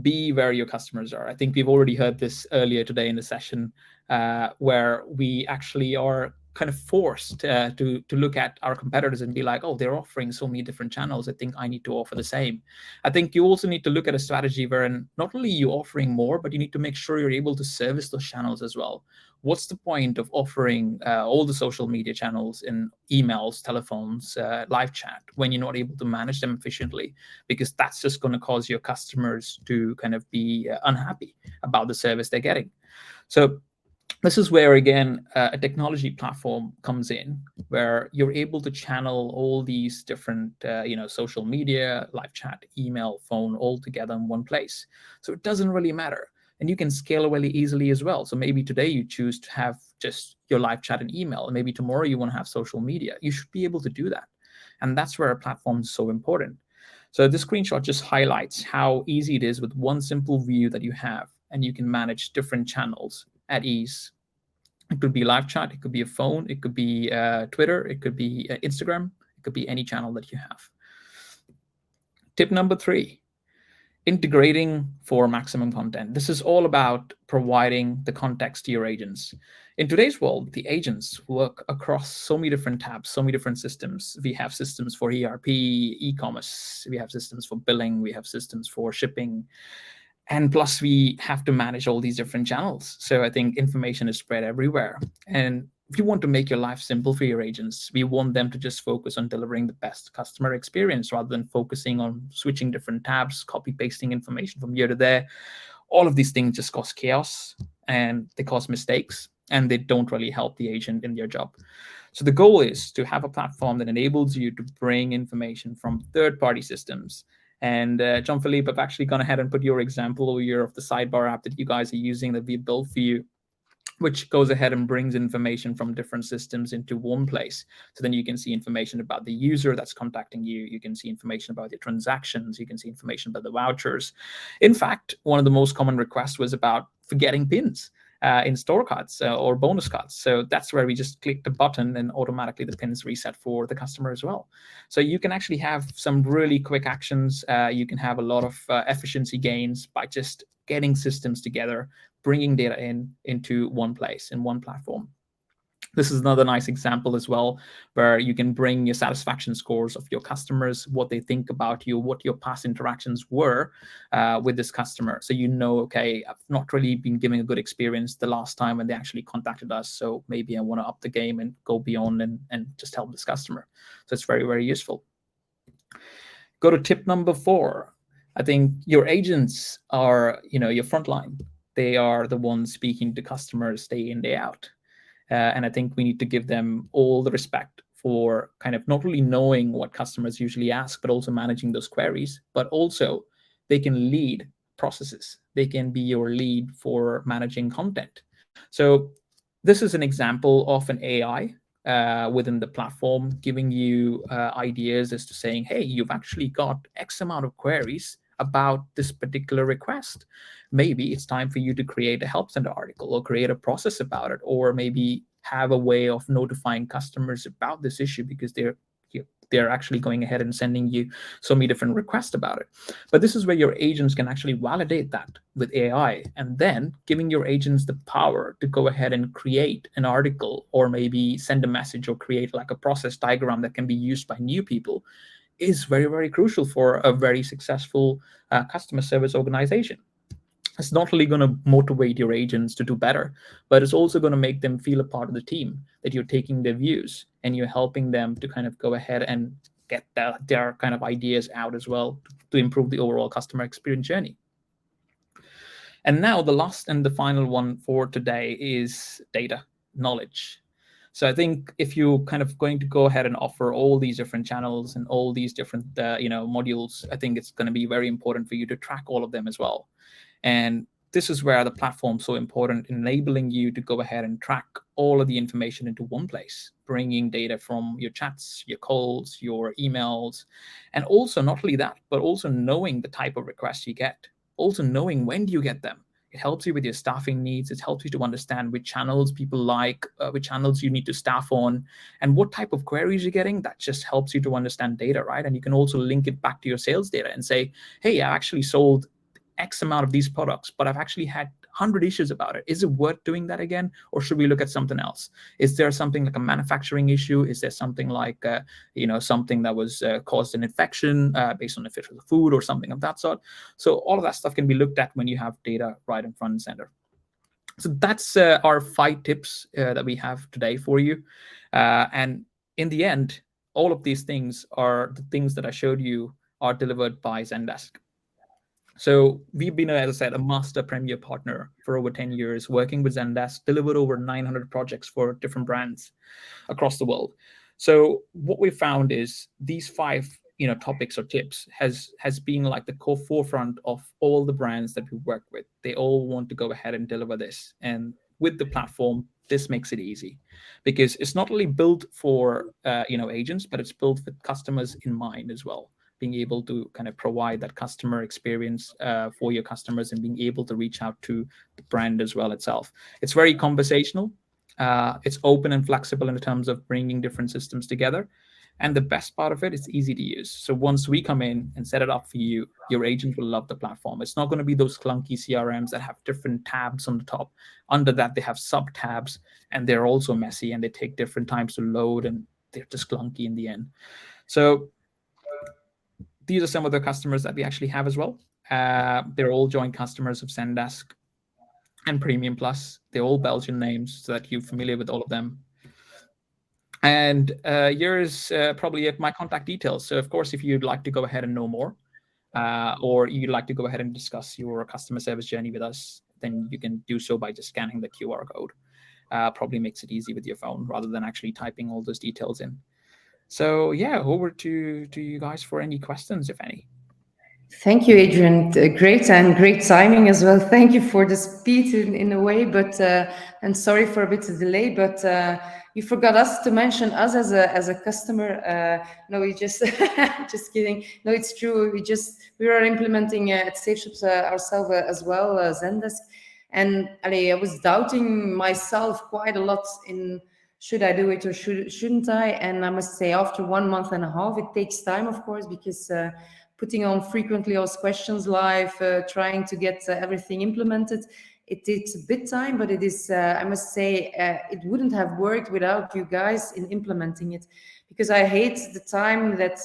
be where your customers are. I think we've already heard this earlier today in the session, where we actually are kind of forced to look at our competitors and be like, oh, they're offering so many different channels, I think I need to offer the same. I think you also need to look at a strategy wherein not only you offering more, but you need to make sure you're able to service those channels as well. What's the point of offering all the social media channels in emails, telephones, live chat, when you're not able to manage them efficiently? Because that's just going to cause your customers to kind of be unhappy about the service they're getting. So this is where, again, a technology platform comes in, where you're able to channel all these different, social media, live chat, email, phone, all together in one place. So it doesn't really matter. And you can scale really easily as well. So maybe today you choose to have just your live chat and email, and maybe tomorrow you want to have social media. You should be able to do that. And that's where a platform is so important. So this screenshot just highlights how easy it is with one simple view that you have, and you can manage different channels at ease. It could be live chat, it could be a phone, it could be Twitter, it could be Instagram, it could be any channel that you have. Tip number 3, integrating for maximum content. This is all about providing the context to your agents. In today's world, the agents work across so many different tabs, so many different systems. We have systems for ERP, e-commerce, we have systems for billing, we have systems for shipping. And plus, we have to manage all these different channels. So I think information is spread everywhere. And if you want to make your life simple for your agents, we want them to just focus on delivering the best customer experience rather than focusing on switching different tabs, copy pasting information from here to there. All of these things just cause chaos, and they cause mistakes, and they don't really help the agent in their job. So the goal is to have a platform that enables you to bring information from third-party systems. And Jean-Philippe, I've actually gone ahead and put your example over here of the sidebar app that you guys are using that we built for you, which goes ahead and brings information from different systems into one place. So then you can see information about the user that's contacting you. You can see information about the transactions. You can see information about the vouchers. In fact, one of the most common requests was about forgetting pins in store cards or bonus cards. So that's where we just click the button and automatically the pins reset for the customer as well. So you can actually have some really quick actions. You can have a lot of efficiency gains by just getting systems together, bringing data into one place, in one platform. This is another nice example as well, where you can bring your satisfaction scores of your customers, what they think about you, what your past interactions were with this customer. So you know, okay, I've not really been giving a good experience the last time when they actually contacted us. So maybe I want to up the game and go beyond and just help this customer. So it's very, very useful. Go to tip number 4. I think your agents are, your frontline. they are the ones speaking to customers day in, day out. And I think we need to give them all the respect for kind of not really knowing what customers usually ask, but also managing those queries. But also they can lead processes. They can be your lead for managing content. So this is an example of an AI within the platform giving you ideas as to saying, hey, you've actually got X amount of queries about this particular request. Maybe it's time for you to create a help center article or create a process about it, or maybe have a way of notifying customers about this issue because they're actually going ahead and sending you so many different requests about it. But this is where your agents can actually validate that with AI, and then giving your agents the power to go ahead and create an article or maybe send a message or create like a process diagram that can be used by new people is very, very crucial for a very successful customer service organization. It's not only going to motivate your agents to do better, but it's also going to make them feel a part of the team, that you're taking their views and you're helping them to kind of go ahead and get their kind of ideas out as well to improve the overall customer experience journey. And now the last and the final one for today is data, knowledge. So I think if you're kind of going to go ahead and offer all these different channels and all these different modules, I think it's going to be very important for you to track all of them as well. And this is where the platform's so important, enabling you to go ahead and track all of the information into one place, bringing data from your chats, your calls, your emails, and also not only that, but also knowing the type of requests you get, also knowing when do you get them. It helps you with your staffing needs. It helps you to understand which channels people like, which channels you need to staff on, and what type of queries you're getting. That just helps you to understand data, right? And you can also link it back to your sales data and say, hey, I actually sold X amount of these products, but I've actually had 100 issues about it. Is it worth doing that again? Or should we look at something else? Is there something like a manufacturing issue? Is there something like, something that was caused an infection based on the fit of the food or something of that sort? So all of that stuff can be looked at when you have data right in front and center. So that's our 5 tips that we have today for you. And in the end, all of these things are the things that I showed you are delivered by Zendesk. So we've been, as I said, a master premier partner for over 10 years, working with Zendesk, delivered over 900 projects for different brands across the world. So what we found is these 5 topics or tips has been like the forefront of all the brands that we work with. They all want to go ahead and deliver this. And with the platform, this makes it easy, because it's not only built for agents, but it's built with customers in mind as well. Being able to kind of provide that customer experience for your customers and being able to reach out to the brand as well itself. It's very conversational. It's open and flexible in terms of bringing different systems together. And the best part of it, it's easy to use. So once we come in and set it up for you, your agent will love the platform. It's not going to be those clunky CRMs that have different tabs on the top. Under that, they have sub tabs, and they're also messy, and they take different times to load, and they're just clunky in the end. So these are some of the customers that we actually have as well. They're all joint customers of Zendesk and Premium Plus. They're all Belgian names, so that you're familiar with all of them. And here is probably my contact details. So of course, if you'd like to go ahead and know more, or you'd like to go ahead and discuss your customer service journey with us, then you can do so by just scanning the QR code. Probably makes it easy with your phone rather than actually typing all those details in. So yeah, over to you guys for any questions, if any. Thank you, Adrian. Great and great timing as well. Thank you for the speed in a way, but and sorry for a bit of delay, but you forgot us to mention us as a customer. No, we just just kidding. No, it's true. We are implementing at Safe Shops ourselves as well, Zendesk, and I was doubting myself quite a lot in should I do it or shouldn't I? And I must say, after 1 month and a half, it takes time, of course, because putting on frequently asked questions live, trying to get everything implemented, it takes a bit time, but it is, I must say, it wouldn't have worked without you guys in implementing it, because I hate the time that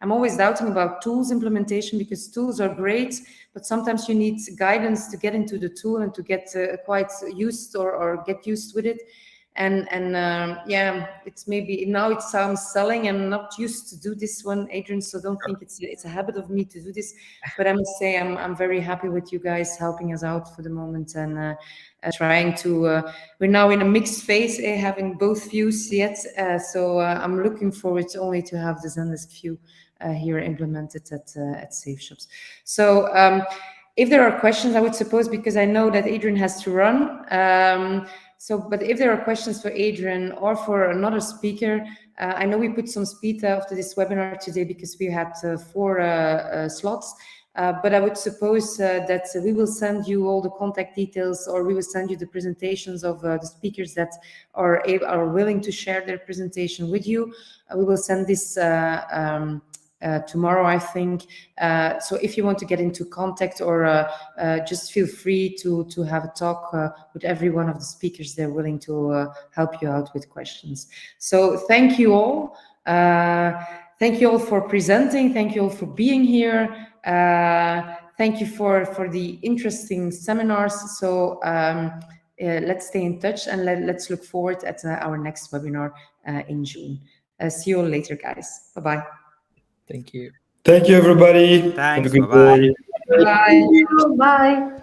I'm always doubting about tools implementation, because tools are great, but sometimes you need guidance to get into the tool and to get quite used or get used with it. And yeah, it's maybe now it sounds selling. I'm not used to do this one, Adrian, so don't think it's a habit of me to do this. But I must say I'm very happy with you guys helping us out for the moment, and trying to. We're now in a mixed phase, having both views yet. So I'm looking forward only to have the Zendesk view here implemented at Safe Shops. So if there are questions, I would suppose, because I know that Adrian has to run. But if there are questions for Adrian or for another speaker, I know we put some speed after this webinar today because we had 4 slots. But I would suppose that we will send you all the contact details, or we will send you the presentations of the speakers that are willing to share their presentation with you. We will send this tomorrow, I think. So if you want to get into contact, or just feel free to have a talk with every one of the speakers. They're willing to help you out with questions. So thank you all. Thank you all for presenting. Thank you all for being here. Thank you for the interesting seminars. So let's stay in touch, and let's look forward at our next webinar in June. See you all later, guys. Bye-bye. Thank you. Thank you, everybody. Thanks. Have a good Bye-bye. day. Bye. Bye.